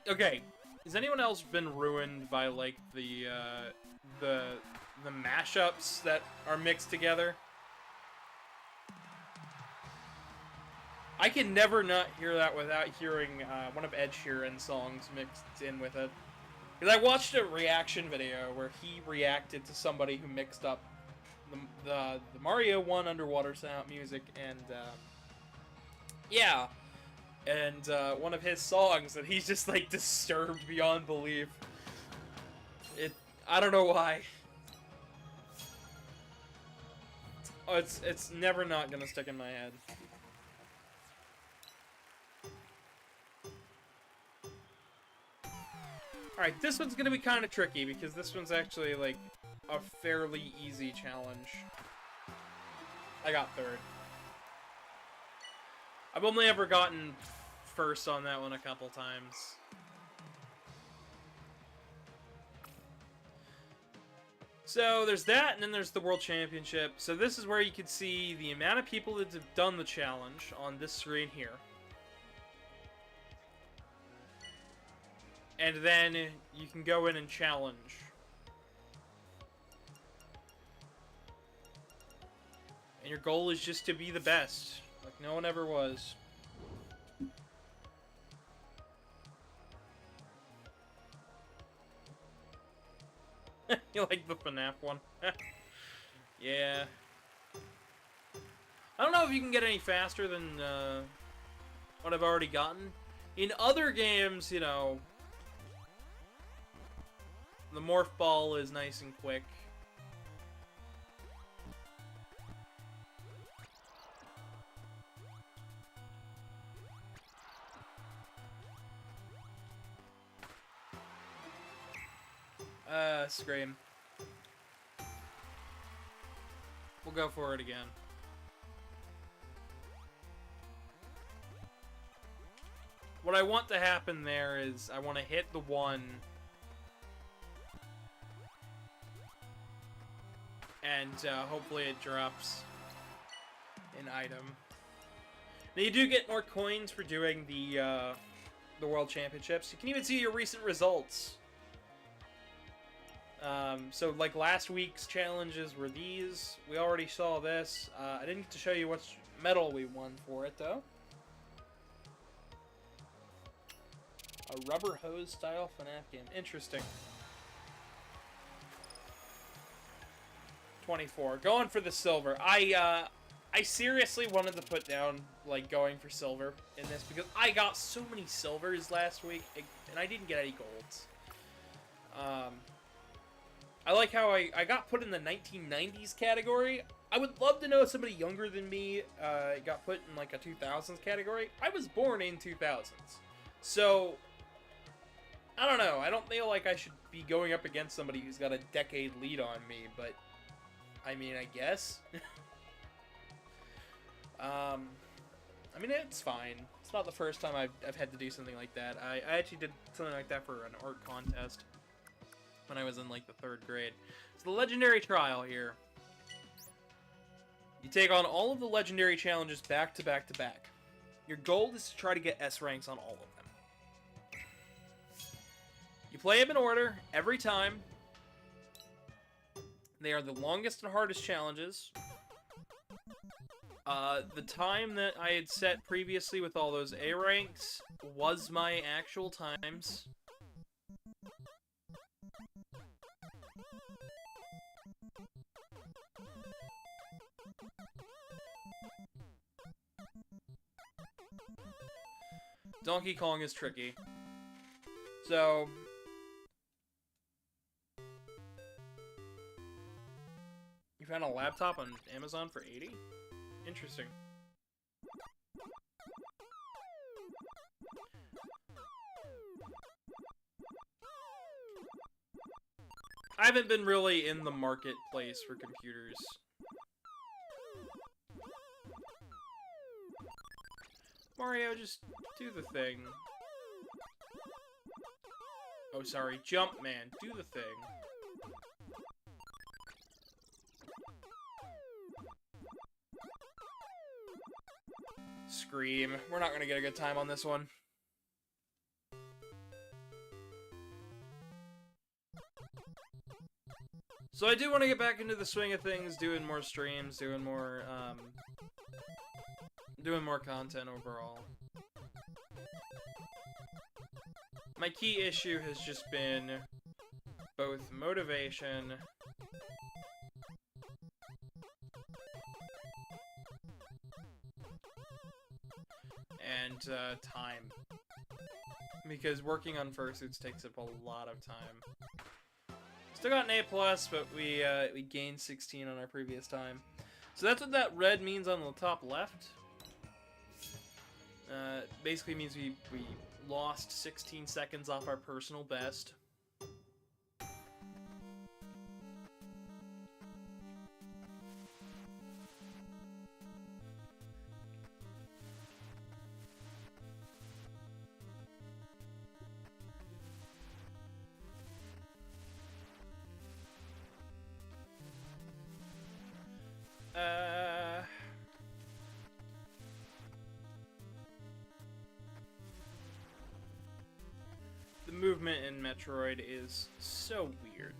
Speaker 1: Okay. Has anyone else been ruined by like the mashups that are mixed together? I can never not hear that without hearing one of Ed Sheeran's songs mixed in with it. Because I watched a reaction video where he reacted to somebody who mixed up the Mario 1 underwater sound music and yeah, and one of his songs that he's just like disturbed beyond belief. I don't know why. Oh, it's never not gonna stick in my head. Alright, this one's gonna be kind of tricky, because this one's actually, like, a fairly easy challenge. I got third. I've only ever gotten first on that one a couple times. So, there's that, and then there's the World Championship. So this is where you can see the amount of people that have done the challenge on this screen here. And then you can go in and challenge. And your goal is just to be the best, like no one ever was. You like the FNAF one? Yeah. I don't know if you can get any faster than what I've already gotten. In other games, you know, the morph ball is nice and quick. Scream. We'll go for it again. What I want to happen there is I want to hit the one and hopefully it drops an item. Now you do get more coins for doing the World Championships. You can even see your recent results. So like last week's challenges were these. We already saw this. I didn't get to show you which medal we won for it though. A rubber hose style FNAF game. Interesting. 24. Going for the silver. I seriously wanted to put down, like, going for silver in this because I got so many silvers last week, and I didn't get any golds. I like how I got put in the 1990s category. I would love to know if somebody younger than me got put in, like, a 2000s category. I was born in 2000s. So, I don't know. I don't feel like I should be going up against somebody who's got a decade lead on me, but I mean, I guess. I mean, it's fine. It's not the first time I've had to do something like that. I actually did something like that for an art contest when I was in, like, the 3rd grade. It's the Legendary Trial here. You take on all of the Legendary challenges back to back to back. Your goal is to try to get S ranks on all of them. You play them in order every time. They are the longest and hardest challenges. The time that I had set previously with all those A ranks was my actual times. Donkey Kong is tricky. So... You found a laptop on Amazon for $80? Interesting. I haven't been really in the marketplace for computers. Mario, just do the thing. Oh, sorry, Jump Man, do the thing. Scream. We're not gonna get a good time on this one. So I do want to get back into the swing of things, doing more streams, doing more content overall. My key issue has just been both motivation and time. Because working on fursuits takes up a lot of time. Still got an A+, but we gained 16 on our previous time. So that's what that red means on the top left. Basically means we lost 16 seconds off our personal best. The movement in Metroid is so weird.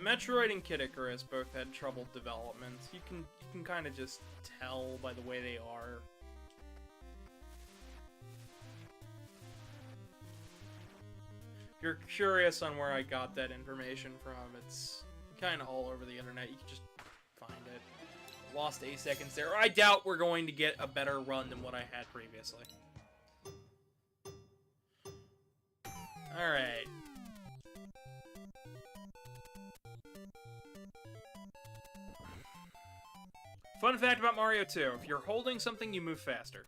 Speaker 1: Metroid and Kid Icarus both had troubled developments. You can kind of just tell by the way they are. If you're curious on where I got that information from, it's kind of all over the internet. You can just find it. Lost 8 seconds there. I doubt we're going to get a better run than what I had previously. Alright. Fun fact about Mario 2. If you're holding something, you move faster.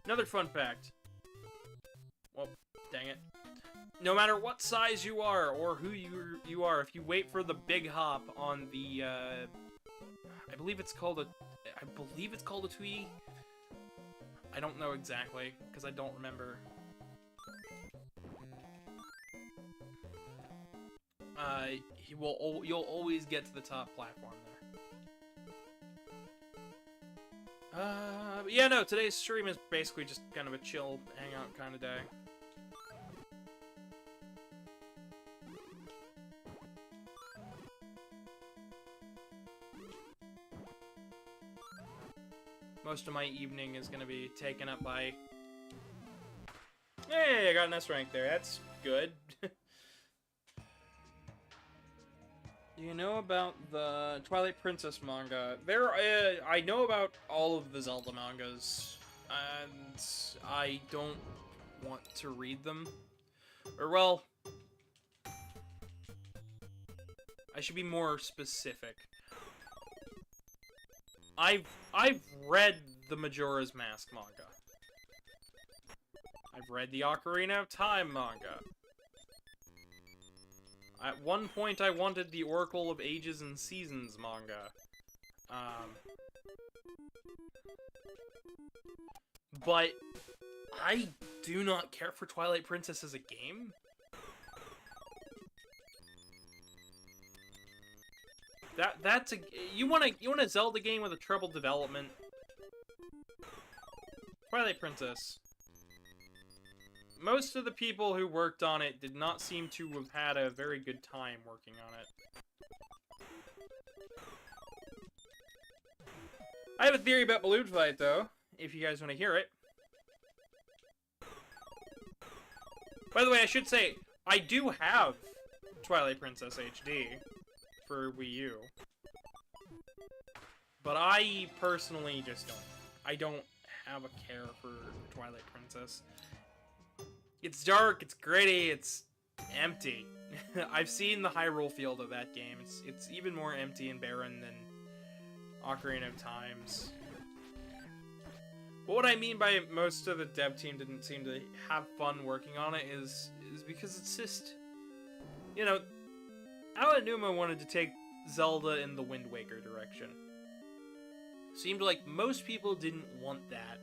Speaker 1: Another fun fact. Well, dang it. No matter what size you are, or who you are, if you wait for the big hop on the, I believe it's called a 2E. I don't know exactly, because I don't remember. You'll always get to the top platform there. But yeah, no, today's stream is basically just kind of a chill, hangout kind of day. Most of my evening is going to be taken up by... Hey, I got an S rank there. That's good. Do you know about the Twilight Princess manga? I know about all of the Zelda mangas, and I don't want to read them. Or, well... I should be more specific. I've read the Majora's Mask manga. I've read the Ocarina of Time manga. At one point, I wanted the Oracle of Ages and Seasons manga. But I do not care for Twilight Princess as a game. That's a you want a Zelda game with a troubled development. Twilight Princess. Most of the people who worked on it did not seem to have had a very good time working on it. I have a theory about Balloon Fight, though, if you guys want to hear it. By the way, I should say, I do have Twilight Princess HD for Wii U. But I personally just don't. I don't have a care for Twilight Princess. It's dark, it's gritty, it's empty. I've seen the Hyrule field of that game. It's even more empty and barren than Ocarina of Times. But what I mean by most of the dev team didn't seem to have fun working on it is because it's just, you know, Aonuma wanted to take Zelda in the Wind Waker direction. Seemed like most people didn't want that.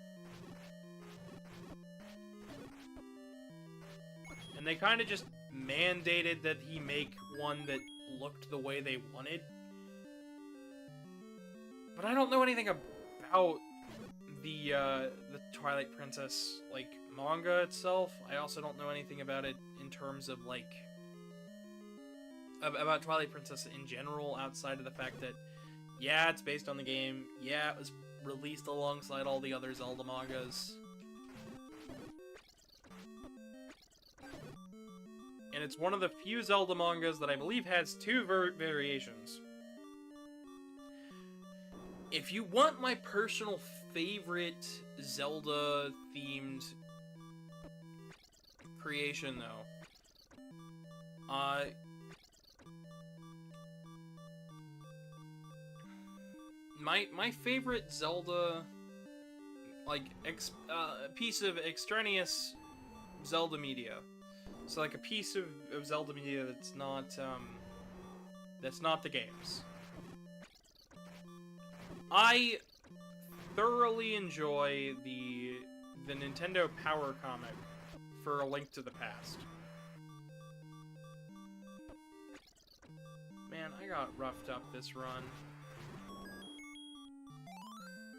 Speaker 1: And they kind of just mandated that he make one that looked the way they wanted. But I don't know anything about the Twilight Princess, like, manga itself. I also don't know anything about it in terms of, like, about Twilight Princess in general, outside of the fact that, yeah, it's based on the game. Yeah, it was released alongside all the other Zelda mangas. And it's one of the few Zelda mangas that I believe has two variations. If you want my personal favorite Zelda-themed creation, though, my favorite Zelda, like, piece of extraneous Zelda media. So, like, a piece of Zelda media that's not the games. I thoroughly enjoy the Nintendo Power comic for A Link to the Past. Man, I got roughed up this run.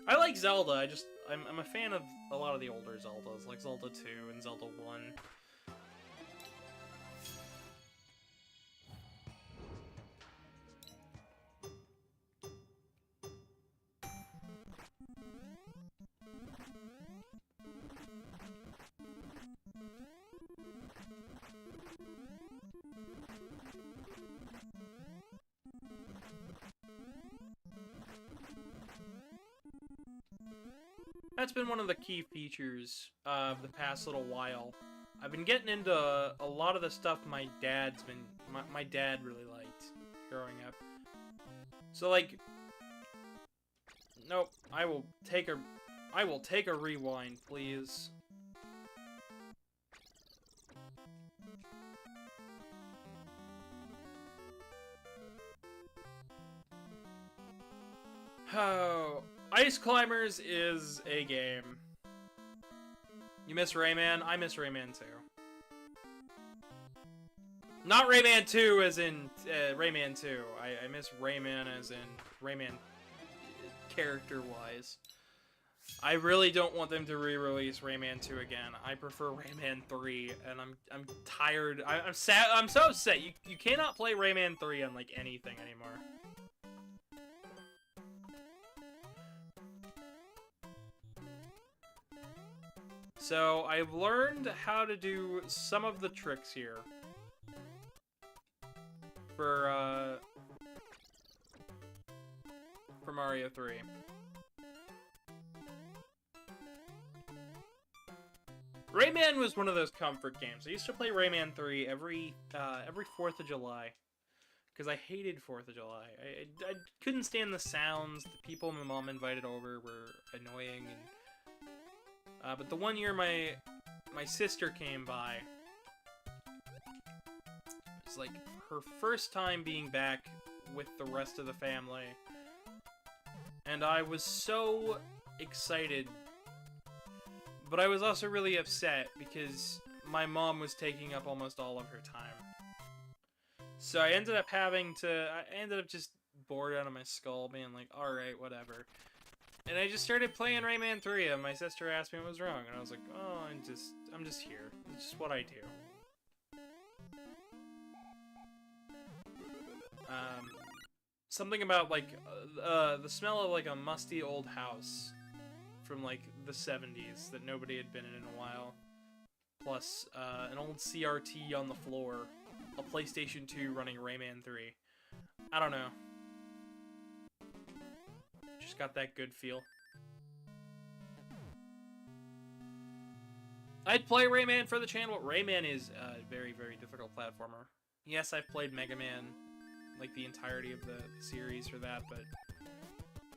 Speaker 1: I like Zelda, I'm a fan of a lot of the older Zeldas, like Zelda 2 and Zelda 1. That's been one of the key features of the past little while. I've been getting into a lot of the stuff my dad really liked growing up. So, like, nope, I will take a rewind, please. Oh, Ice Climbers is a game. You miss Rayman? I miss Rayman 2. Not Rayman 2 as in Rayman 2. I miss Rayman as in Rayman character-wise. I really don't want them to re-release Rayman 2 again. I prefer Rayman 3, and I'm tired. I'm sad. I'm so upset. You cannot play Rayman 3 on, like, anything anymore. So, I've learned how to do some of the tricks here. For Mario 3. Rayman was one of those comfort games. I used to play Rayman 3 every 4th of July. Because I hated 4th of July. I couldn't stand the sounds. The people my mom invited over were annoying, and but the one year my sister came by, it was like her first time being back with the rest of the family, and I was so excited, but I was also really upset because my mom was taking up almost all of her time. So I ended up just bored out of my skull, being like, alright, whatever. And I just started playing Rayman 3, and my sister asked me what was wrong, and I was like, oh, I'm just here. It's just what I do. Something about, like, the smell of, like, a musty old house from, like, the 70s that nobody had been in a while. Plus, an old CRT on the floor. A PlayStation 2 running Rayman 3. I don't know. Just got that good feel. I'd play Rayman for the channel. Rayman is a very, very difficult platformer. Yes, I've played Mega Man, like the entirety of the series for that, but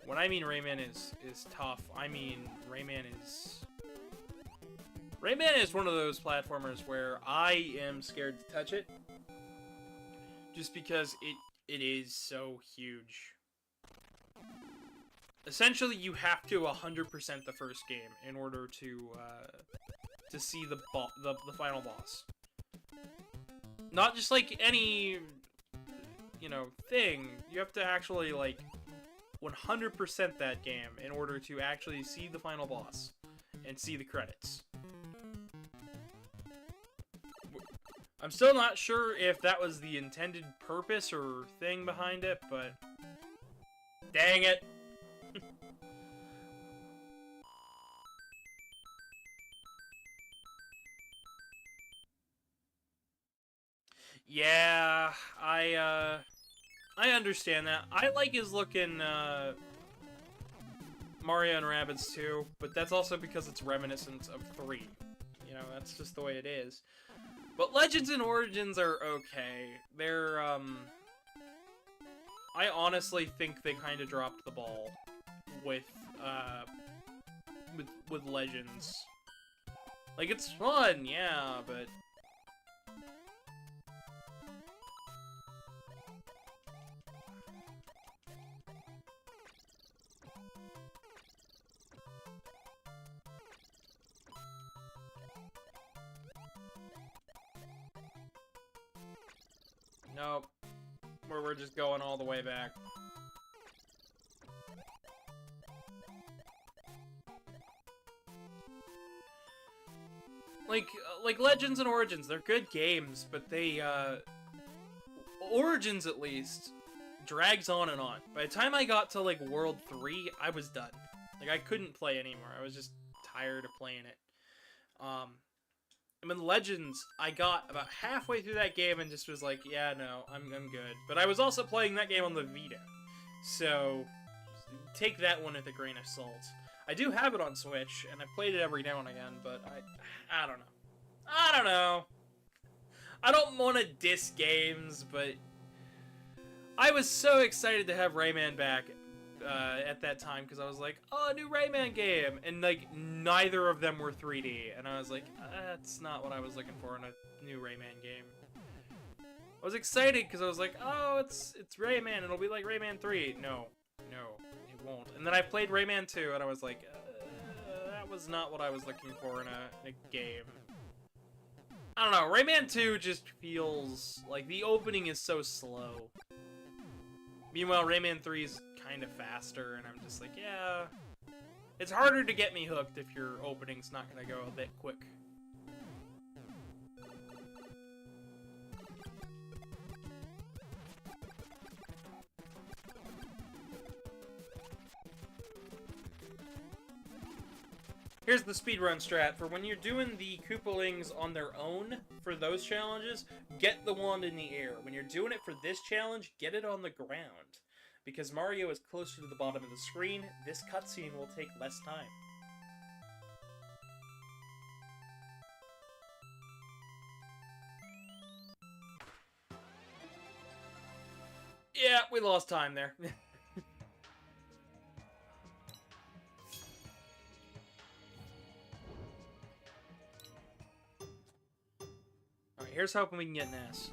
Speaker 1: when I mean Rayman is tough, I mean Rayman is one of those platformers where I am scared to touch it, just because it is so huge. Essentially, you have to 100% the first game in order to see the final boss. Not just like any, you know, thing. You have to actually like 100% that game in order to actually see the final boss and see the credits. I'm still not sure if that was the intended purpose or thing behind it, but dang it. Yeah, I understand that. I like his looking Mario and Rabbids too, but that's also because it's reminiscent of 3. You know, that's just the way it is. But Legends and Origins are okay. They're, I honestly think they kind of dropped the ball with Legends. Like, it's fun, yeah, but nope. We're just going all the way back. Like Legends and Origins, they're good games, but they, Origins at least, drags on and on. By the time I got to, like, World 3, I was done. Like, I couldn't play anymore. I was just tired of playing it. I mean, Legends, I got about halfway through that game and just was like, yeah, no, I'm good. But I was also playing that game on the Vita. So, take that one with a grain of salt. I do have it on Switch, and I played it every now and again, but I don't know. I don't know. I don't want to diss games, but I was so excited to have Rayman back at that time, because I was like, oh, a new Rayman game! And, like, neither of them were 3D, and I was like, that's not what I was looking for in a new Rayman game. I was excited, because I was like, oh, it's Rayman, it'll be like Rayman 3. No, it won't. And then I played Rayman 2, and I was like, that was not what I was looking for in a game. I don't know, Rayman 2 just feels like the opening is so slow. Meanwhile, Rayman 3 is kind of faster, and I'm just like, yeah. It's harder to get me hooked if your opening's not gonna go a bit quick. Here's the speedrun strat. For when you're doing the Koopalings on their own for those challenges, get the wand in the air. When you're doing it for this challenge, get it on the ground. Because Mario is closer to the bottom of the screen, this cutscene will take less time. Yeah, we lost time there. Alright, here's hoping we can get NES.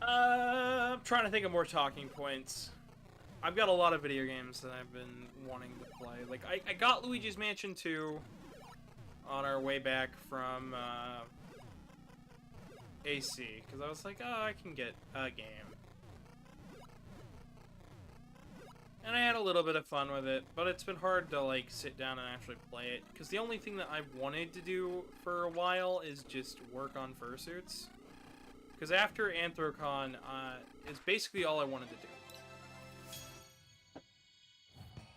Speaker 2: I'm trying to think of more talking points. I've got a lot of video games that I've been wanting to play. Like, I got Luigi's Mansion 2 on our way back from AC, because I was like, oh, I can get a game. And I had a little bit of fun with it, but it's been hard to, like, sit down and actually play it, because the only thing that I've wanted to do for a while is just work on fursuits. Because after Anthrocon, is basically all I wanted to do.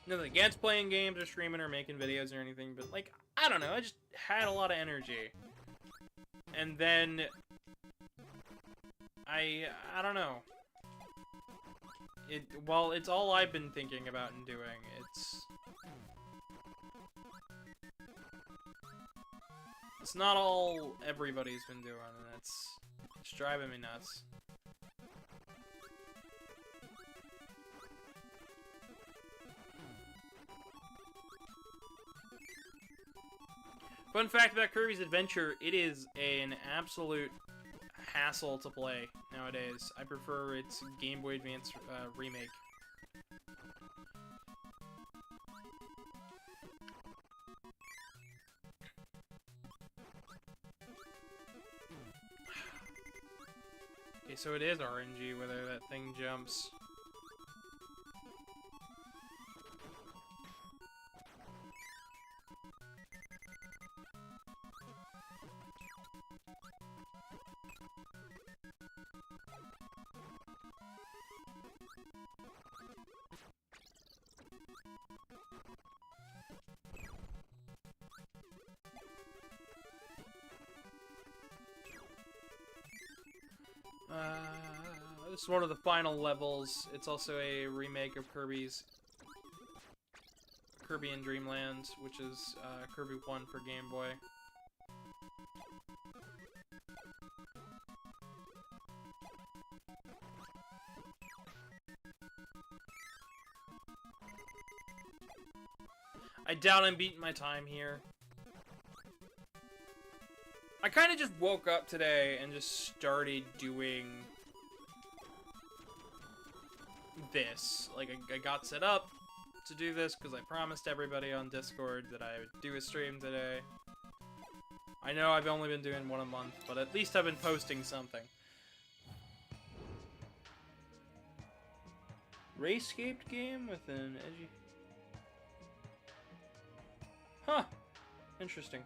Speaker 2: Nothing against playing games or streaming or making videos or anything, but, like, I don't know, I just had a lot of energy. And then, I don't know. Well, it's all I've been thinking about and doing. It's not all everybody's been doing, and it's driving me nuts. Fun fact about Kirby's Adventure, it is an absolute hassle to play nowadays. I prefer its Game Boy Advance remake. Okay, so it is RNG whether that thing jumps. This is one of the final levels. It's also a remake of Kirby in Dream Land, which is Kirby 1 for Game Boy. I doubt I'm beating my time here. I kind of just woke up today and just started doing this. Like, I got set up to do this because I promised everybody on Discord that I would do a stream today. I know I've only been doing one a month, but at least I've been posting something. Rayscaped game with an edgy... Huh. Interesting.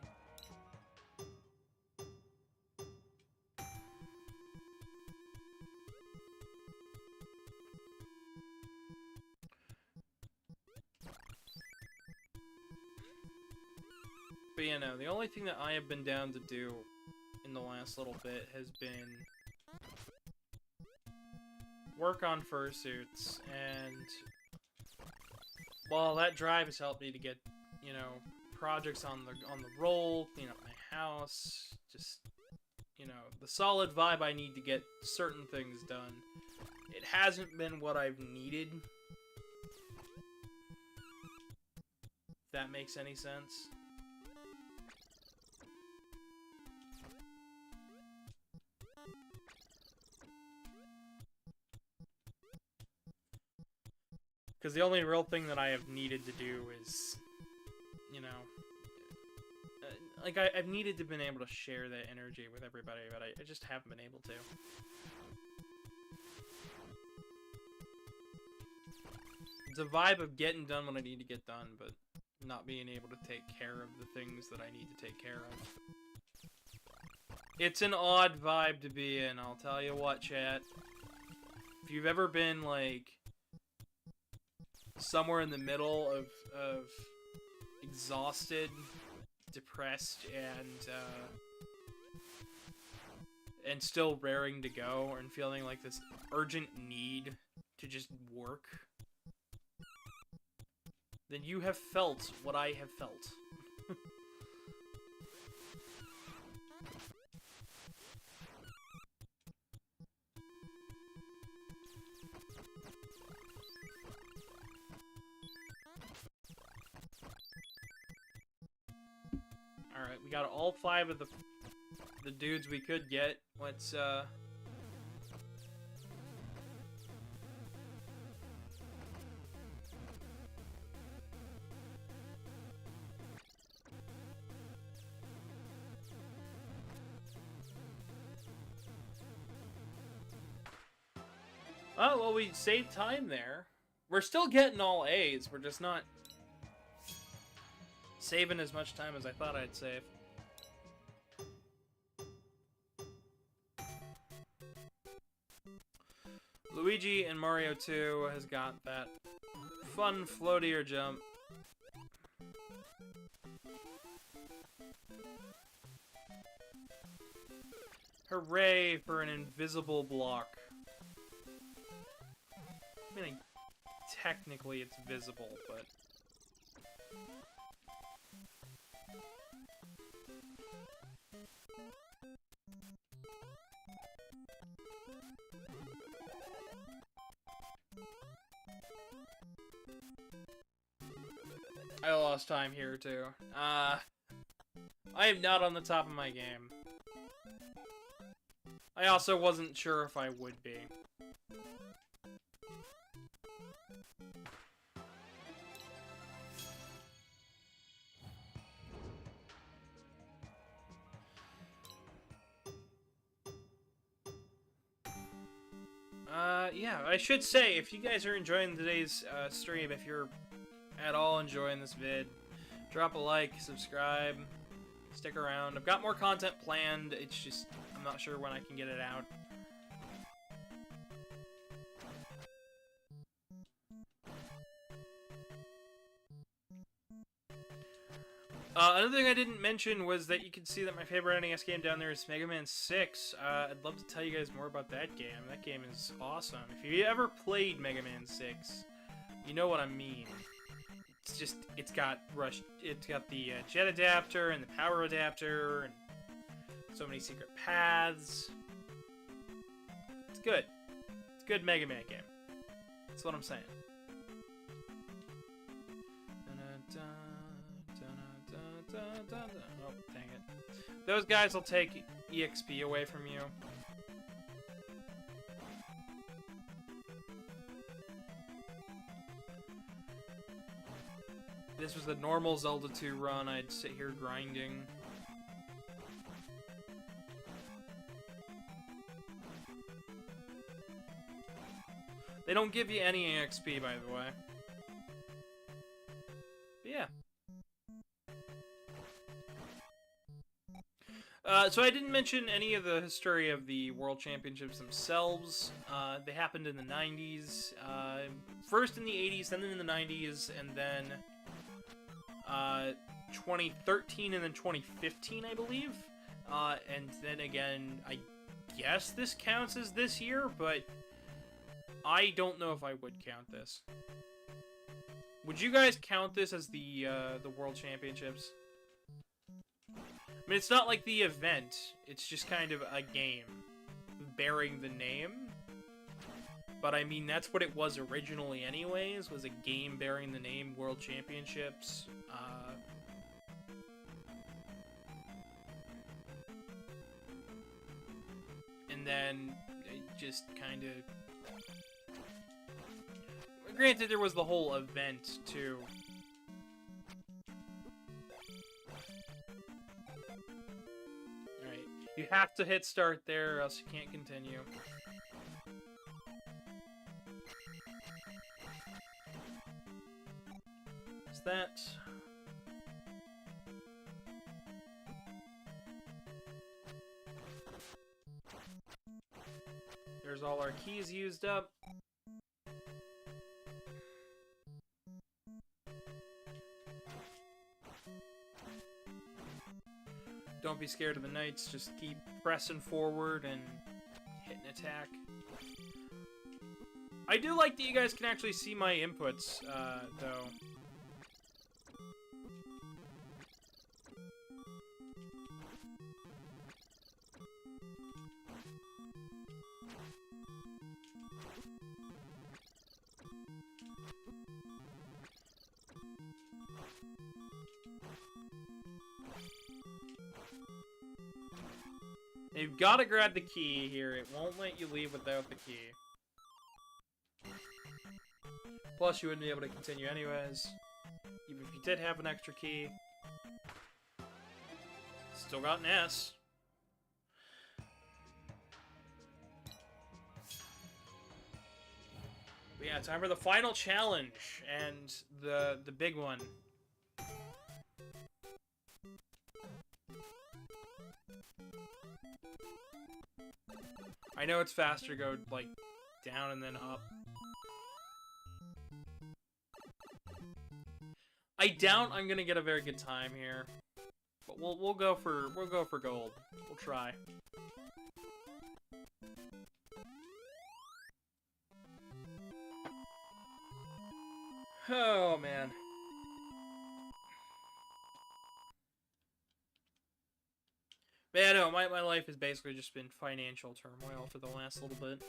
Speaker 2: But you know, the only thing that I have been down to do in the last little bit has been work on fursuits, and while that drive has helped me to get, you know, projects on the roll, clean up my house, just, you know, the solid vibe I need to get certain things done. It hasn't been what I've needed. If that makes any sense. Because the only real thing that I have needed to do is, you know, like, I've needed to been able to share that energy with everybody, but I just haven't been able to. It's a vibe of getting done what I need to get done, but not being able to take care of the things that I need to take care of. It's an odd vibe to be in, I'll tell you what, chat. If you've ever been, like, somewhere in the middle of exhausted, depressed, and still raring to go, and feeling like this urgent need to just work then you have felt what I have felt. Alright, we got all 5 of the dudes we could get. Let's, Oh, well, we saved time there. We're still getting all A's. We're just not saving as much time as I thought I'd save. Luigi in Mario 2 has got that fun floatier jump. Hooray for an invisible block. I mean, technically it's visible, but... I lost time here, too. I am not on the top of my game. I also wasn't sure if I would be. Yeah, I should say, if you guys are enjoying today's stream, if you're at all enjoying this vid, drop a like, subscribe, stick around. I've got more content planned, it's just, I'm not sure when I can get it out. Another thing I didn't mention was that you can see that my favorite NES game down there is Mega Man 6. I'd love to tell you guys more about that game. That game is awesome. If you ever played Mega Man 6, you know what I mean. It's just, it's got the jet adapter and the power adapter and so many secret paths. It's good. It's a good Mega Man game. That's what I'm saying. Oh, dang it. Those guys will take EXP away from you. If this was the normal Zelda 2 run, I'd sit here grinding. They don't give you any EXP, by the way. But yeah. So I didn't mention any of the history of the World Championships themselves. They happened in the 90s. First in the 80s, then in the 90s, and then 2013 and then 2015, I believe. And then again, I guess this counts as this year, but I don't know if I would count this. Would you guys count this as the World Championships? I mean, it's not like the event, it's just kind of a game bearing the name. But I mean, that's what it was originally anyways, was a game bearing the name World Championships. And then, it just kind of... Granted, there was the whole event, too. You have to hit start there, or else you can't continue. Is that... There's all our keys used up. Don't be scared of the knights, just keep pressing forward and hit an attack. I do like that you guys can actually see my inputs, though. And you've got to grab the key here. It won't let you leave without the key. Plus, you wouldn't be able to continue anyways. Even if you did have an extra key. Still got an S. But yeah, time for the final challenge. And the big one. I know it's faster to go, like, down and then up. I doubt I'm gonna get a very good time here. But we'll go for gold. We'll try. Oh man. But yeah, no, my life has basically just been financial turmoil for the last little bit.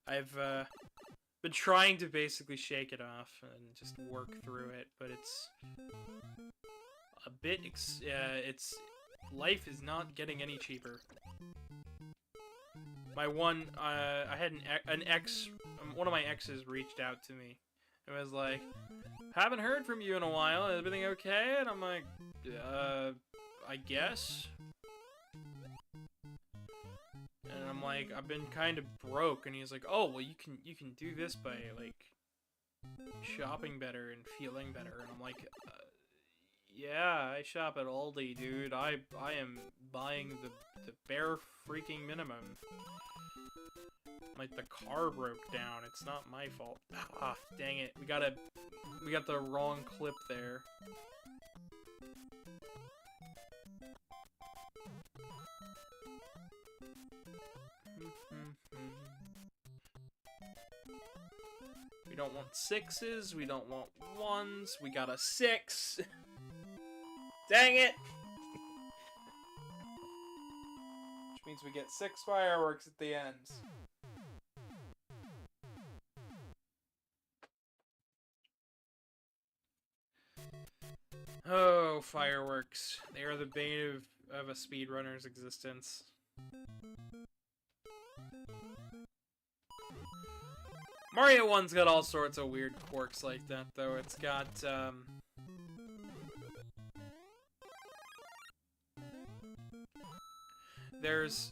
Speaker 2: I've been trying to basically shake it off and just work through it, but it's a bit, life is not getting any cheaper. My one, I had an ex, one of my exes reached out to me. It was like, haven't heard from you in a while, is everything okay? And I'm like, I guess. And I'm like, I've been kind of broke, and he's like, oh, well, you can do this by, like, shopping better and feeling better. And I'm like, yeah, I shop at Aldi, dude. I am buying the bare freaking minimum. Like, the car broke down. It's not my fault. Ah, dang it. We got the wrong clip there. We don't want 6s, we don't want 1s, we got a 6! Dang it! Which means we get 6 fireworks at the end. Oh, fireworks. They are the bane of a speedrunner's existence. Mario 1's got all sorts of weird quirks like that, though. It's got, there's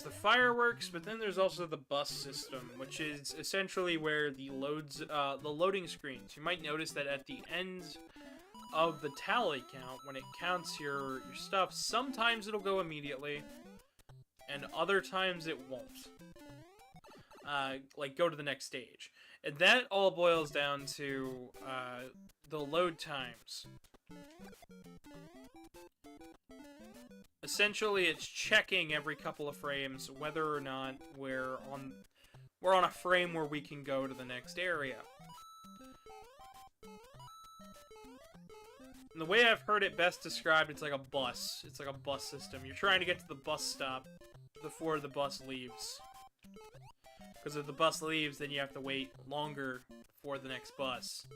Speaker 2: the fireworks, but then there's also the bus system, which is essentially where the loading screens. You might notice that at the end of the tally count, when it counts your stuff, sometimes it'll go immediately, and other times it won't. Like, go to the next stage. And that all boils down to, the load times. Essentially, it's checking every couple of frames whether or not we're on a frame where we can go to the next area. And the way I've heard it best described, it's like a bus. It's like a bus system. You're trying to get to the bus stop before the bus leaves. Because if the bus leaves, then you have to wait longer for the next bus.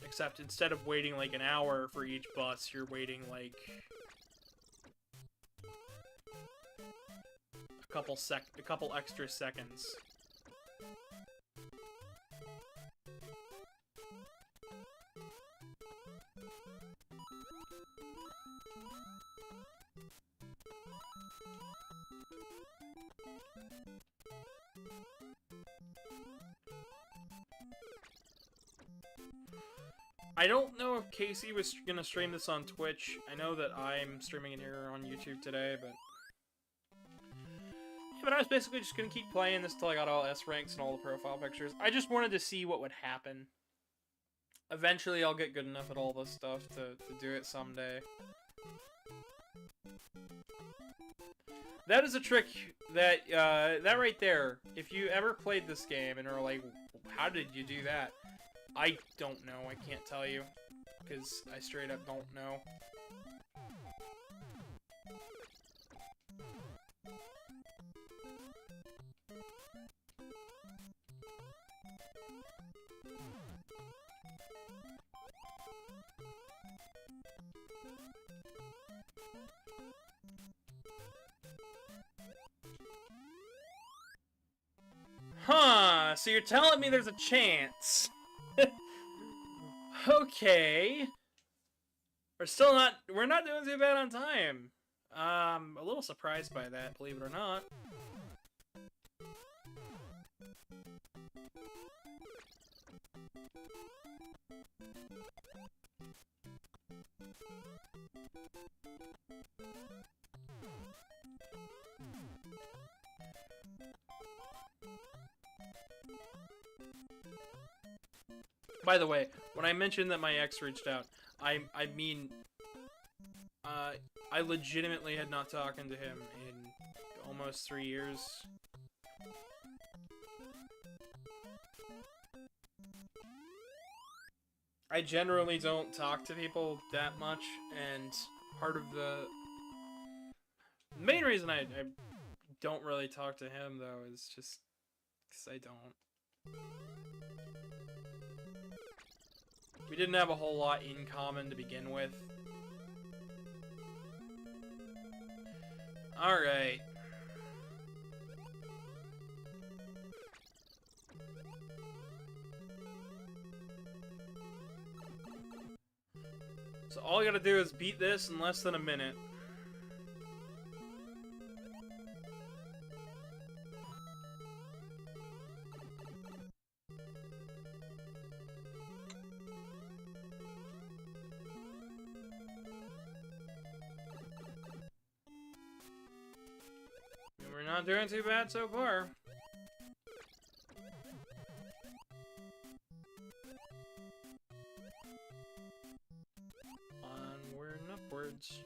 Speaker 2: Except instead of waiting like an hour for each bus, you're waiting like a couple extra seconds. I don't know if Casey was gonna stream this on Twitch. I know that I'm streaming it here on YouTube today, but... yeah, but I was basically just gonna keep playing this till I got all S ranks and all the profile pictures. I just wanted to see what would happen. Eventually I'll get good enough at all this stuff to do it someday. That is a trick that, that right there, if you ever played this game and are like, how did you do that? I don't know, I can't tell you, because I straight up don't know. So you're telling me there's a chance. Okay. We're not doing too bad on time. A little surprised by that, believe it or not. By the way, when I mentioned that my ex reached out, I mean, I legitimately had not talked to him in almost 3 years. I generally don't talk to people that much, and part of the main reason I don't really talk to him, though, is just because I don't. We didn't have a whole lot in common to begin with. Alright. So all I gotta do is beat this in less than a minute. We're not doing too bad so far. Onward and upwards.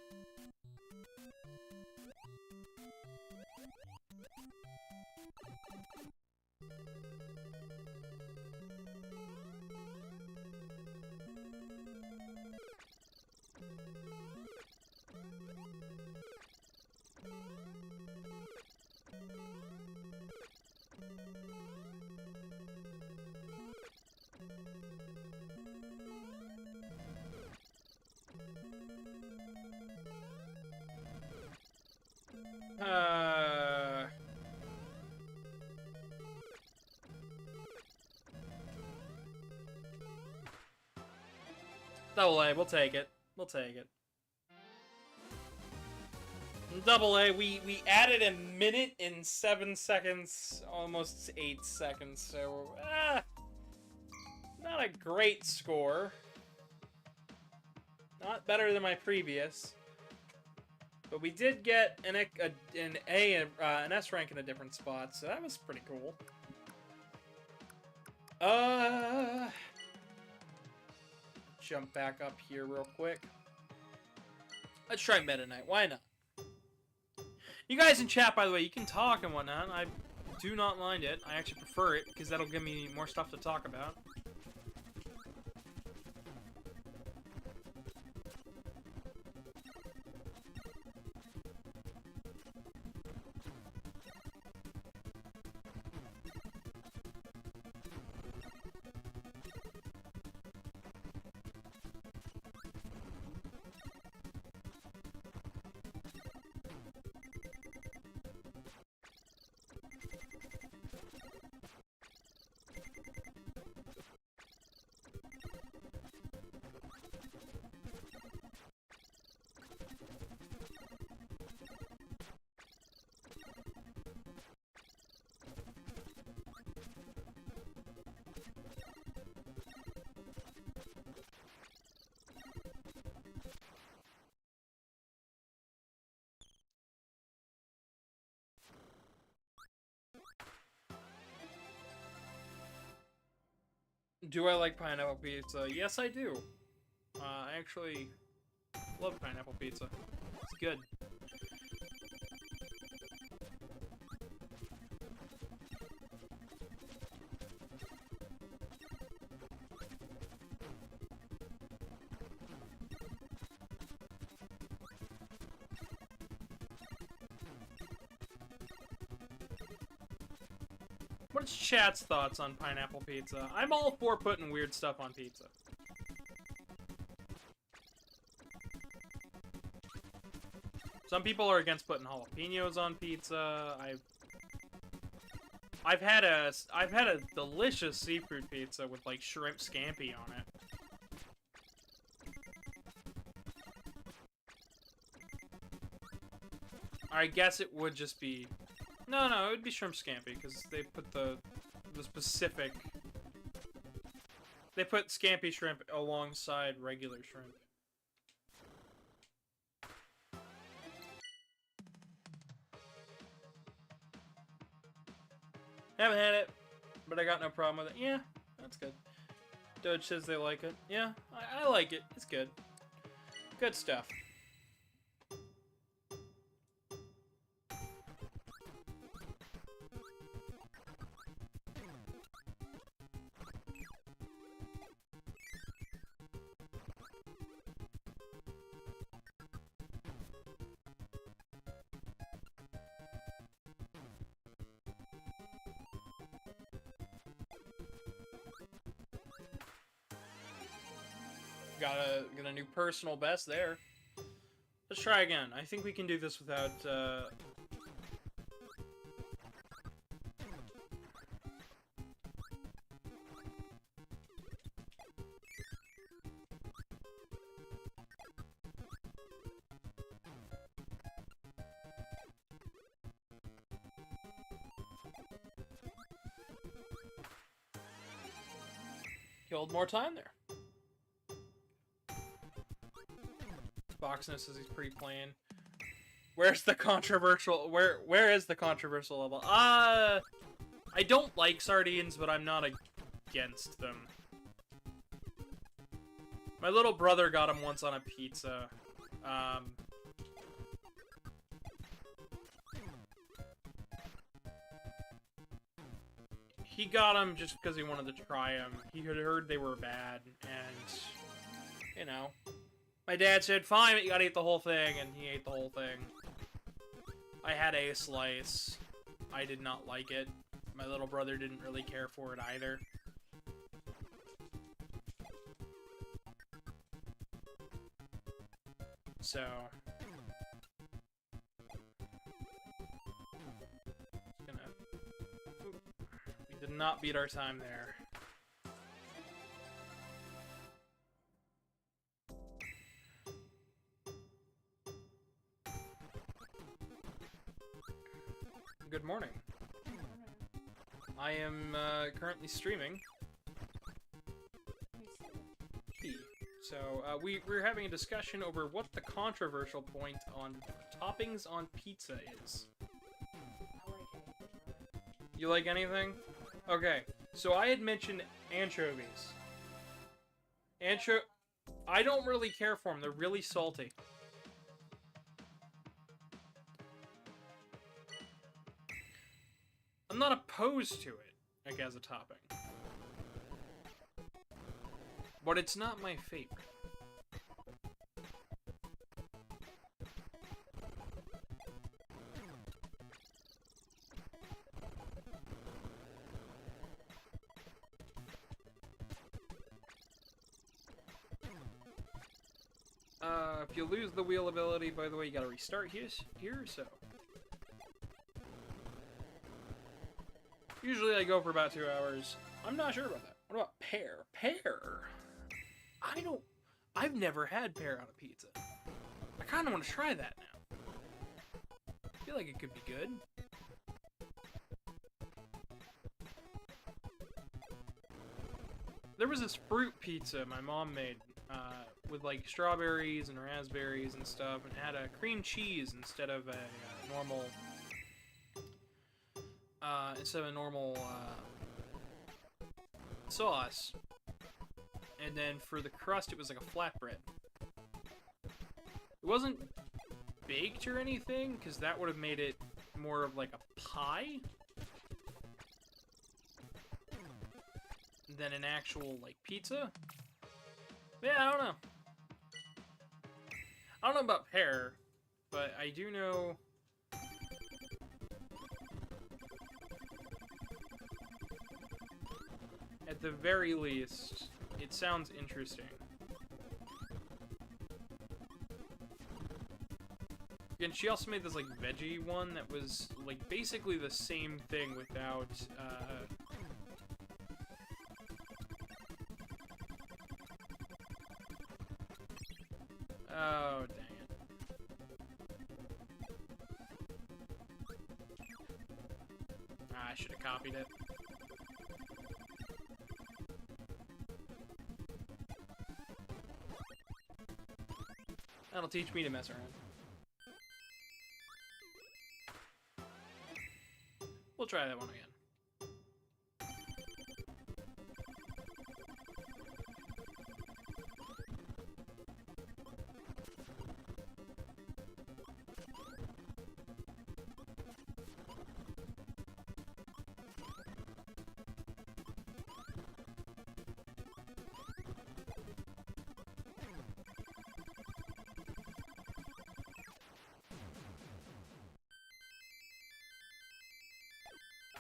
Speaker 2: Double A, we'll take it. We'll take it. Double A, we added a minute in 7 seconds, almost 8 seconds, so, not a great score. Not better than my previous. But we did get an S rank in a different spot, so that was pretty cool. Jump back up here real quick. Let's try Meta Knight. Why not? You guys in chat, by the way, you can talk and whatnot. I do not mind it. I actually prefer it, because that'll give me more stuff to talk about. Do I like pineapple pizza? Yes, I do. I actually love pineapple pizza. It's good. What's chat's thoughts on pineapple pizza? I'm all for putting weird stuff on pizza. Some people are against putting jalapenos on pizza. I've had a delicious seafood pizza with like shrimp scampi on it. I guess it would just be... No, it would be shrimp scampi, because they put the specific... They put scampi shrimp alongside regular shrimp. Haven't had it, but I got no problem with it. Yeah, that's good. Doge says they like it. Yeah, I like it. It's good. Good stuff. Got a new personal best there. Let's try again. I think we can do this without, Killed more time there. Boxness says he's pretty plain. Where's the controversial? Where is the controversial level? I don't like sardines, but I'm not against them. My little brother got them once on a pizza. He got them just because he wanted to try them. He had heard they were bad, and you know. My dad said, fine, you gotta eat the whole thing, and he ate the whole thing. I had a slice. I did not like it. My little brother didn't really care for it either. So... We did not beat our time there. Good morning. I am currently streaming. So we're having a discussion over what the controversial point on toppings on pizza is. You like anything? Okay, so I had mentioned anchovies. I don't really care for them. They're really salty. I'm not opposed to it, like, as a topping. But it's not my favorite. If you lose the wheel ability, by the way, you gotta restart here, so... Usually I go for about 2 hours. I'm not sure about that. What about pear? Pear? I've never had pear on a pizza. I kind of want to try that now. I feel like it could be good. There was this fruit pizza my mom made with like strawberries and raspberries and stuff, and it had a cream cheese instead of a normal sauce. And then for the crust, it was like a flatbread. It wasn't baked or anything, because that would have made it more of like a pie than an actual like pizza. Yeah, I don't know. I don't know about pear, but I do know. At the very least, it sounds interesting. And she also made this, like, veggie one that was, like, basically the same thing without, Oh, dang it. I should have copied it. That'll teach me to mess around. We'll try that one again.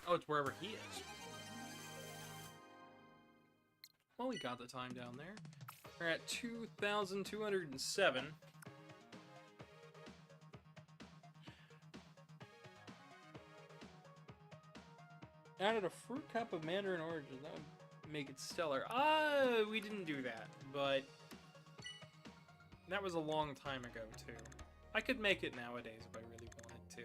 Speaker 2: Oh, it's wherever he is. Well, we got the time down there. We're at 2,207. Added a fruit cup of Mandarin origin. That would make it stellar. We didn't do that, but that was a long time ago, too. I could make it nowadays if I really wanted to.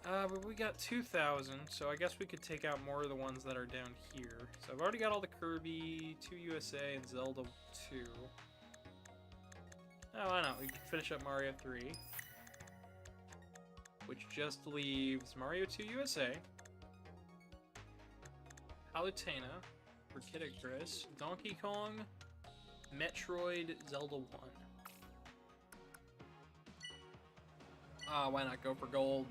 Speaker 2: But we got 2,000, so I guess we could take out more of the ones that are down here. So I've already got all the Kirby, 2 USA, and Zelda 2. Oh, why not? We can finish up Mario 3. Which just leaves Mario 2 USA, Palutena, for Kid Icarus, Donkey Kong, Metroid, Zelda 1. Why not go for gold?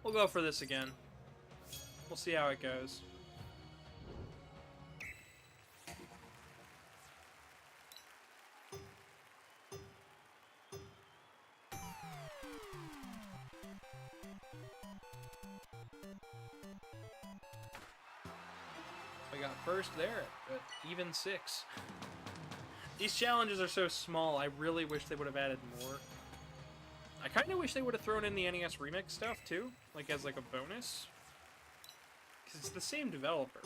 Speaker 2: We'll go for this again. We'll see how it goes. I got first there at even 6. These challenges are so small, I really wish they would have added more. I kind of wish they would have thrown in the NES remix stuff, too. Like, as, like, a bonus. Because it's the same developer.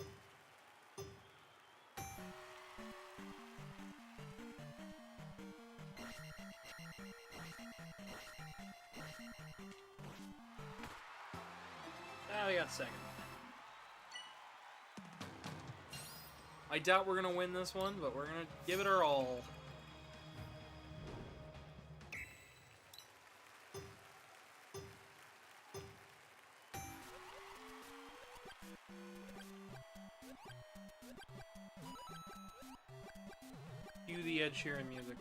Speaker 2: We got second. I doubt we're going to win this one, but we're going to give it our all. Cue the Ed Sheeran music.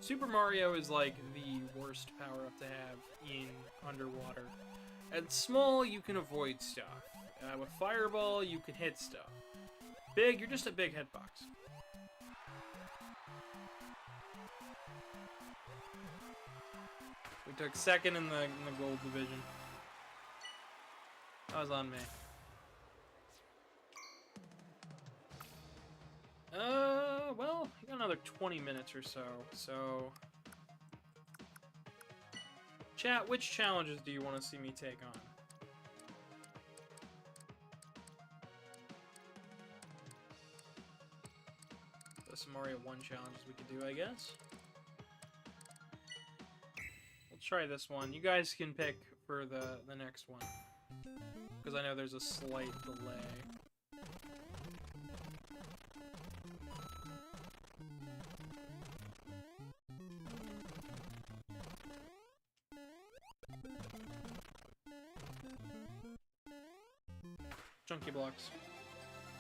Speaker 2: Super Mario is like the worst power-up to have in underwater. At small, you can avoid stuff. With Fireball, you can hit stuff. Big, you're just a big hitbox. We took second in the gold division. That was on me. Well, I got another 20 minutes or so, so... Chat, which challenges do you want to see me take on? There's some Mario 1 challenges we could do, I guess. We'll try this one. You guys can pick for the next one. Because I know there's a slight delay. Chunky blocks.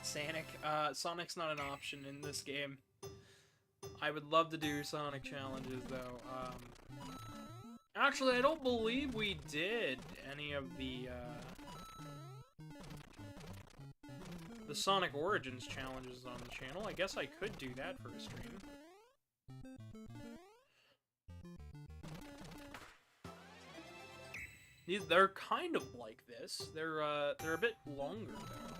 Speaker 2: Sonic's not an option in this game. I would love to do Sonic challenges, though. Actually, I don't believe we did any of the Sonic Origins challenges on the channel. I guess I could do that for a stream. They're kind of like this. They're a bit longer though.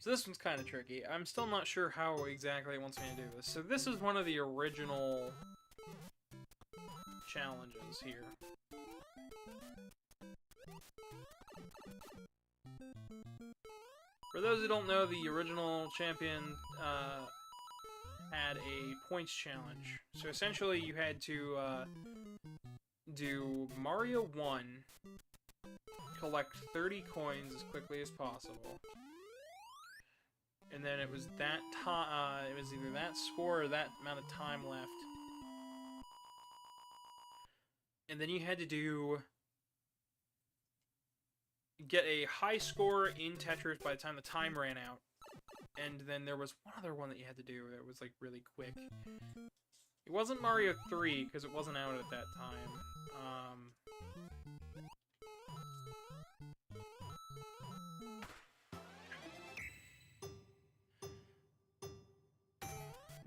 Speaker 2: So this one's kind of tricky. I'm still not sure how exactly it wants me to do this. So this is one of the original challenges here. For those who don't know, the original champion had a points challenge. So essentially you had to do Mario 1, collect 30 coins as quickly as possible. And then it was that it was either that score or that amount of time left. And then you had to get a high score in Tetris by the time the time ran out. And then there was one other one that you had to do that was like really quick. It wasn't Mario 3 because it wasn't out at that time.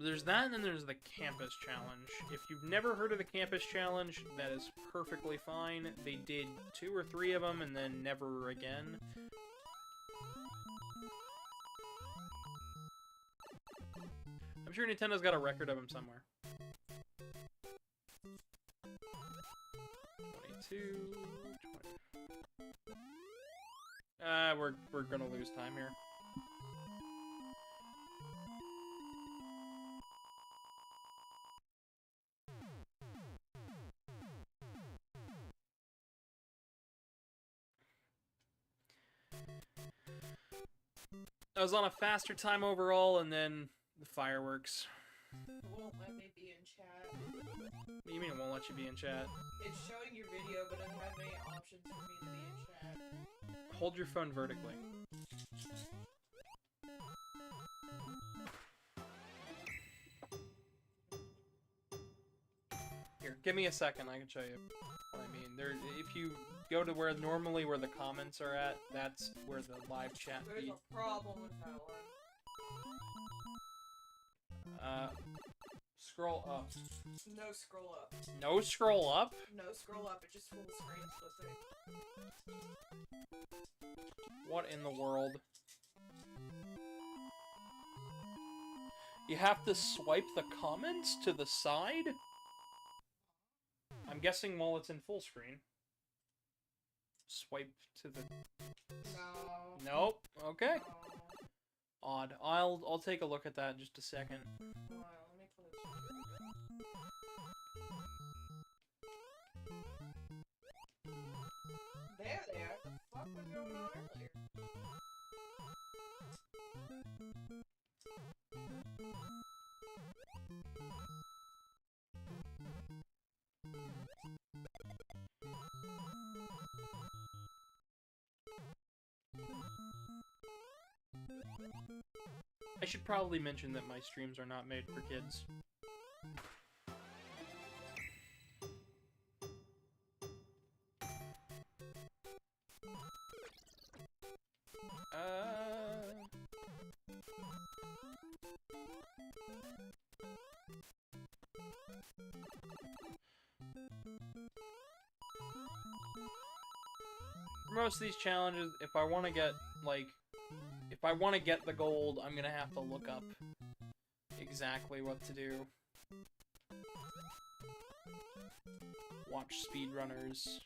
Speaker 2: There's that, and then there's the Campus Challenge. If you've never heard of the Campus Challenge, that is perfectly fine. They did 2 or 3 of them, and then never again. I'm sure Nintendo's got a record of them somewhere. 22... 20... we're gonna lose time here. I was on a faster time overall, and then the fireworks.
Speaker 3: It won't let me be in chat.
Speaker 2: What do you mean it won't let you be in chat?
Speaker 3: It's showing your video, but it doesn't have any options for me to be in chat.
Speaker 2: Hold your phone vertically. Here, give me a second, I can show you what I mean. If you go to where the comments are at, that's where the live chat
Speaker 3: There's
Speaker 2: feed.
Speaker 3: a problem with that one.
Speaker 2: Scroll up.
Speaker 3: No scroll up.
Speaker 2: No scroll up?
Speaker 3: No scroll up, it's just full screen supposed to.
Speaker 2: What in the world? You have to swipe the comments to the side? I'm guessing while it's in full screen. Swipe to the...
Speaker 3: No.
Speaker 2: Nope. Okay.
Speaker 3: No.
Speaker 2: Odd. I'll take a look at that in just a second.
Speaker 3: Hold on, let me close it. There they are. The fuck was going on earlier?
Speaker 2: I should probably mention that my streams are not made for kids. For most of these challenges, if I want to get, like, if I want to get the gold, I'm gonna have to look up exactly what to do. Watch speedrunners.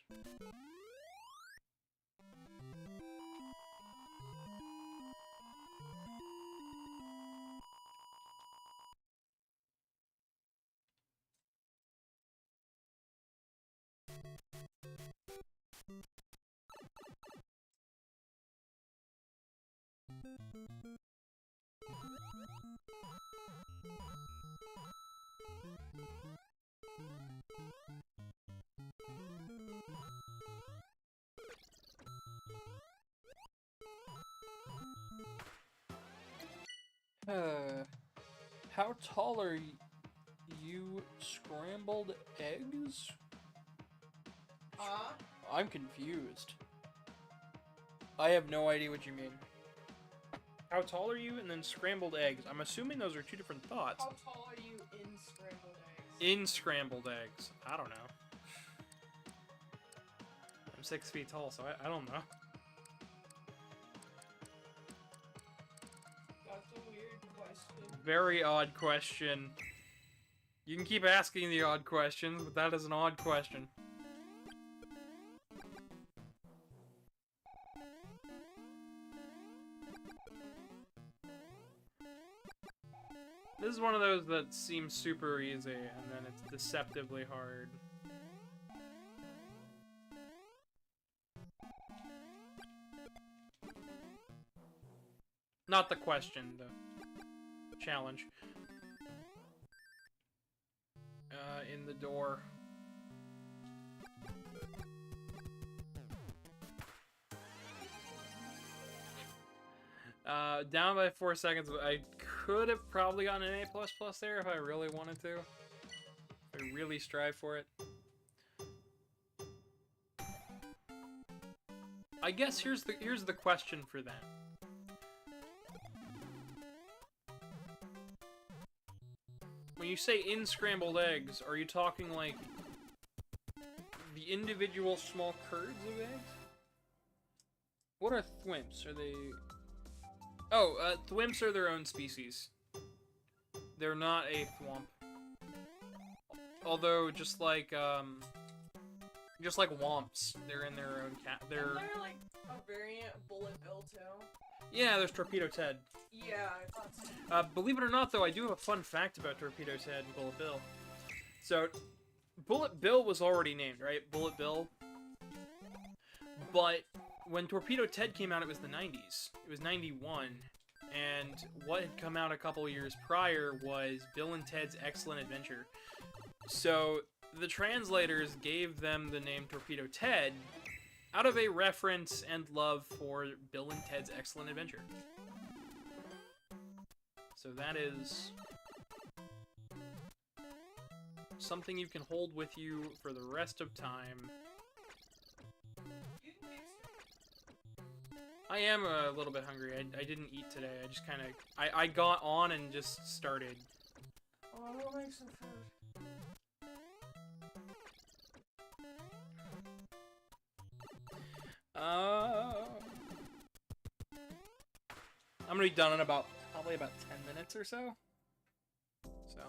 Speaker 2: How tall are you? Scrambled eggs? I'm confused. I have no idea what you mean. How tall are you? And then scrambled eggs. I'm assuming those are two different thoughts.
Speaker 3: How tall are you in scrambled eggs?
Speaker 2: In scrambled eggs. I don't know. I'm 6 feet tall, so I don't know.
Speaker 3: That's a weird question.
Speaker 2: Very odd question. You can keep asking the odd questions, but that is an odd question. This is one of those that seems super easy, and then it's deceptively hard. Not the question, the challenge. In the door. Down by 4 seconds. I could have probably gotten an A++ there if I really wanted to. If I really strive for it. I guess here's the question for that. When you say in scrambled eggs, are you talking like the individual small curds of eggs? What are thwimps? Are they... Oh, thwimps are their own species. They're not a thwomp. Although, just like womps, they're in their own cat.
Speaker 3: Isn't there like a variant Bullet Bill too?
Speaker 2: Yeah, there's Torpedo Ted.
Speaker 3: Yeah, I thought so.
Speaker 2: Believe it or not, though, I do have a fun fact about Torpedo Ted and Bullet Bill. So, Bullet Bill was already named, right? Bullet Bill. But when Torpedo Ted came out, it was the 90s. It was 91. And what had come out a couple years prior was Bill and Ted's Excellent Adventure. So, the translators gave them the name Torpedo Ted out of a reference and love for Bill and Ted's Excellent Adventure. So that is something you can hold with you for the rest of time. I am a little bit hungry. I didn't eat today. I just kind of... I got on and just started.
Speaker 3: Oh, I will make some food.
Speaker 2: I'm gonna be done in probably about 10 minutes or so. So.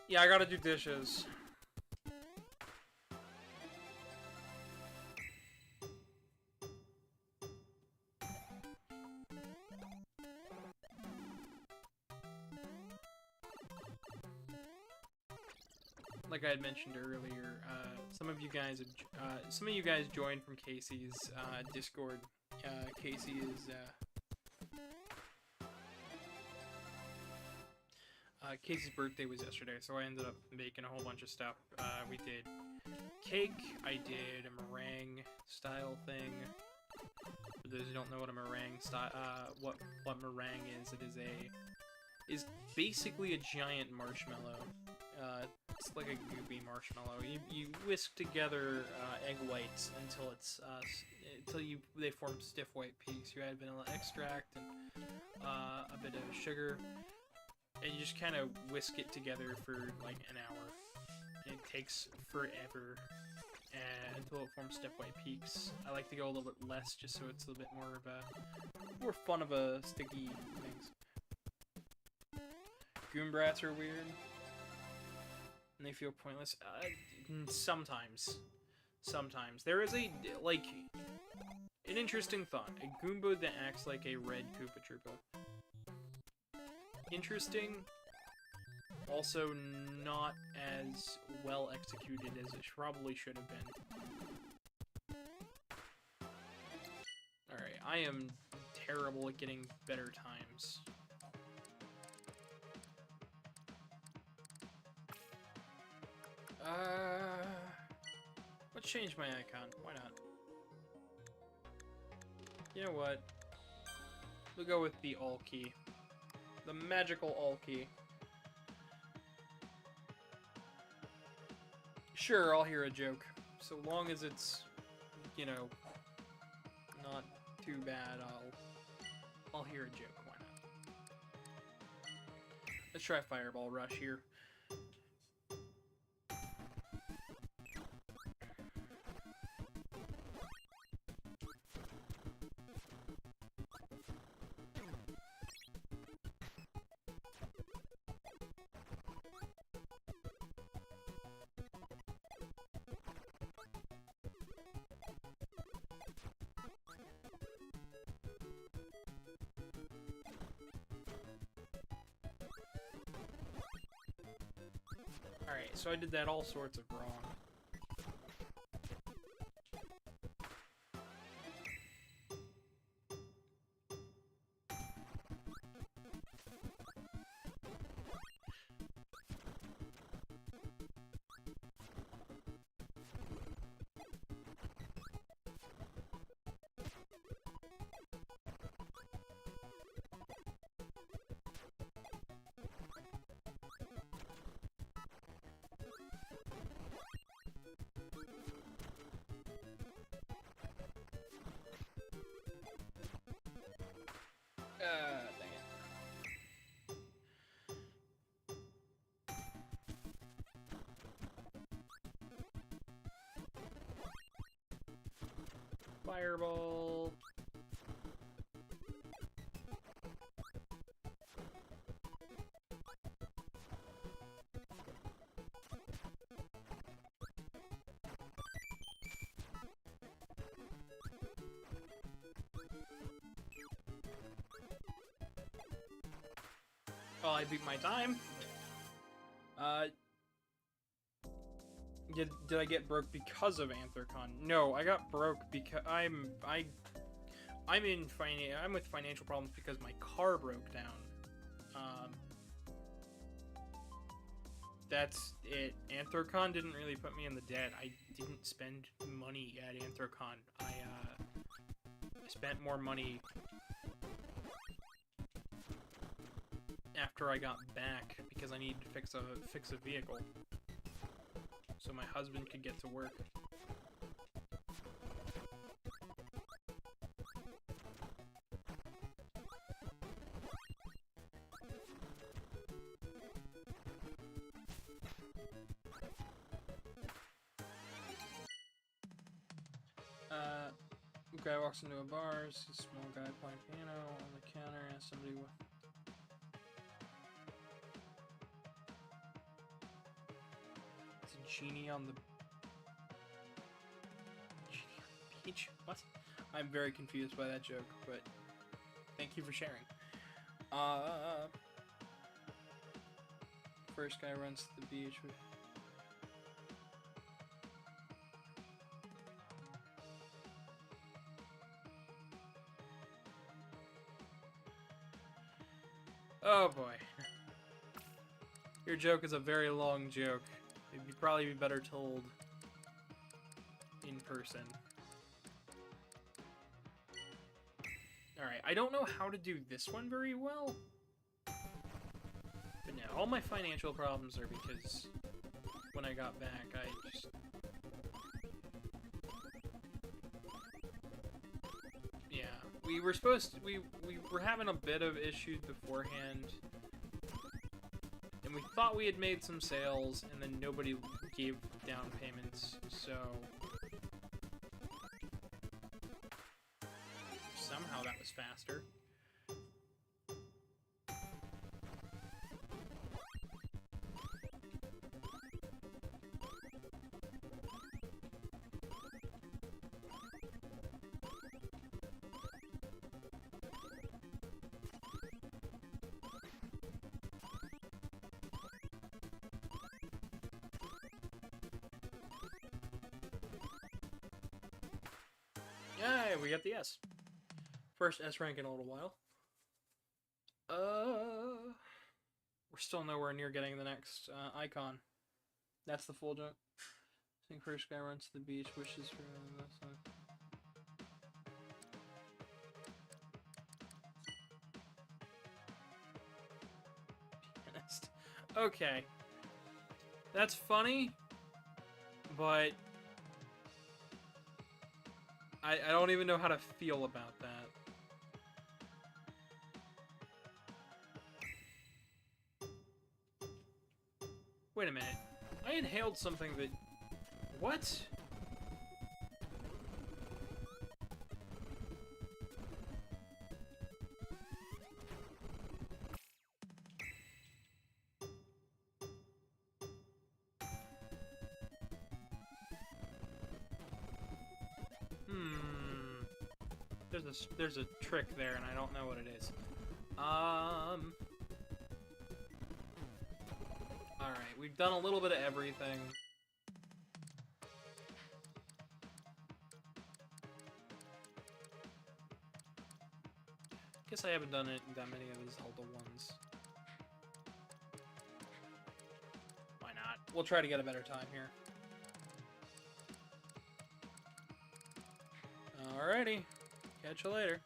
Speaker 2: Yeah, I gotta do dishes. Like I had mentioned earlier, some of you guys joined from Casey's Discord. Casey is Casey's birthday was yesterday, so I ended up making a whole bunch of stuff. We did cake. I did a meringue style thing. For those who don't know what a meringue style, what meringue is, it is basically a giant marshmallow. It's like a goopy marshmallow. You whisk together egg whites until they form stiff white peaks. You add vanilla extract and a bit of sugar, and you just kind of whisk it together for like an hour. And it takes forever until it forms stiff white peaks. I like to go a little bit less just so it's a little bit more fun of a sticky things. Goombrats are weird. And they feel pointless. Sometimes. There is an interesting thought. A Goomba that acts like a red Koopa Troopa. Interesting. Also not as well executed as it probably should have been. Alright, I am terrible at getting better times. Let's change my icon. Why not? You know what? We'll go with the all key. The magical all key. Sure, I'll hear a joke. So long as it's, you know, not too bad, I'll hear a joke. Why not? Let's try Fireball Rush here. Alright, so I did that all sorts of wrong. Dang it. Fireball. Oh, I beat my time. Did I get broke because of Anthrocon? No, I got broke because I'm with financial problems because my car broke down. That's it. Anthrocon didn't really put me in the debt. I didn't spend money at Anthrocon. I spent more money after I got back because I needed to fix a vehicle so my husband could get to work. Guy walks into a bar, sees a small guy playing piano on the counter, asks somebody what. It's a genie on the beach? What? I'm very confused by that joke, but thank you for sharing. First guy runs to the beach with. Oh boy. Your joke is a very long joke. It'd probably be better told in person. Alright, I don't know how to do this one very well. But yeah, all my financial problems are because when I got back, I just... Yeah, we were supposed to, we were having a bit of issues beforehand. And we thought we had made some sales, and then nobody gave down payments, so... Somehow that was faster. Yay, we got the S. First S rank in a little while. We're still nowhere near getting the next icon. That's the full jump. Sing first guy runs to the beach, wishes for this one. Pianist. Okay. That's funny, but I don't even know how to feel about that. Wait a minute. I inhaled something that... What? There's a trick there, and I don't know what it is. Alright, we've done a little bit of everything. Guess I haven't done it that many of these Zelda ones. Why not? We'll try to get a better time here. Alrighty. Catch you later.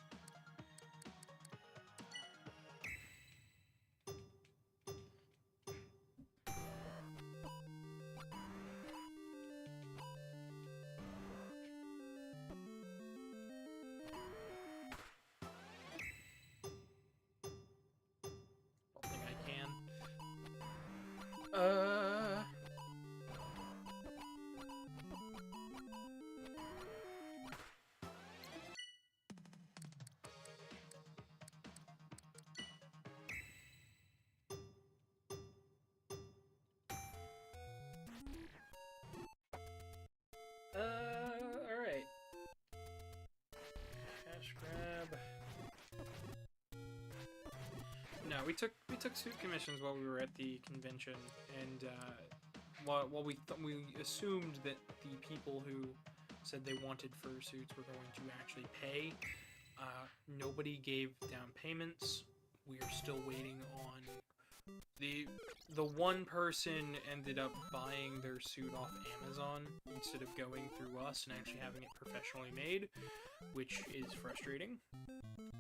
Speaker 2: Don't think I can. Alright. Cash grab. No, we took suit commissions while we were at the convention, and while we assumed that the people who said they wanted fursuits were going to actually pay, nobody gave down payments. We are still waiting on the one person ended up buying their suit off Amazon instead of going through us and actually having it professionally made, which is frustrating.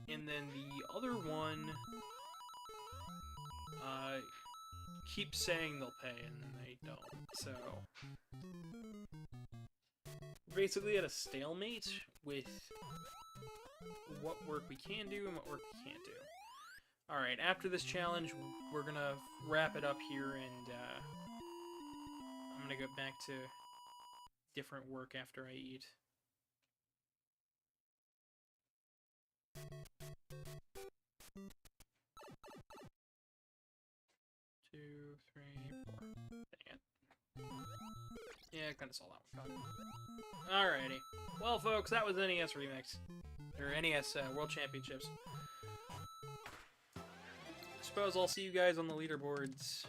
Speaker 2: And then the other one keeps saying they'll pay and then they don't. So we're basically at a stalemate with what work we can do and what work we can't do. Alright, after this challenge, we're gonna wrap it up here, and I'm gonna go back to different work after I eat. Two, three, four. Dang it. Yeah, I kinda saw that one coming. Alrighty. Well, folks, that was NES Remix. Or NES World Championships. Suppose I'll see you guys on the leaderboards.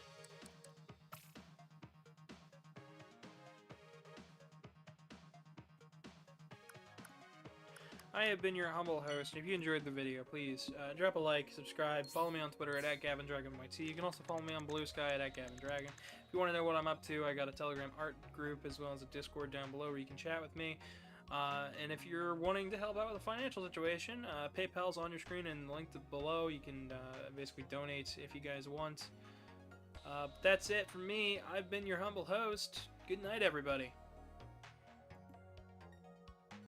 Speaker 2: I have been your humble host, and if you enjoyed the video, please drop a like, subscribe, follow me on Twitter at @GavinDragonYT. You can also follow me on Blue Sky at @GavinDragon. If you want to know what I'm up to, I got a Telegram art group as well as a Discord down below where you can chat with me. And if you're wanting to help out with a financial situation, PayPal's on your screen and linked below. You can basically donate if you guys want. That's it from me. I've been your humble host. Good night, everybody.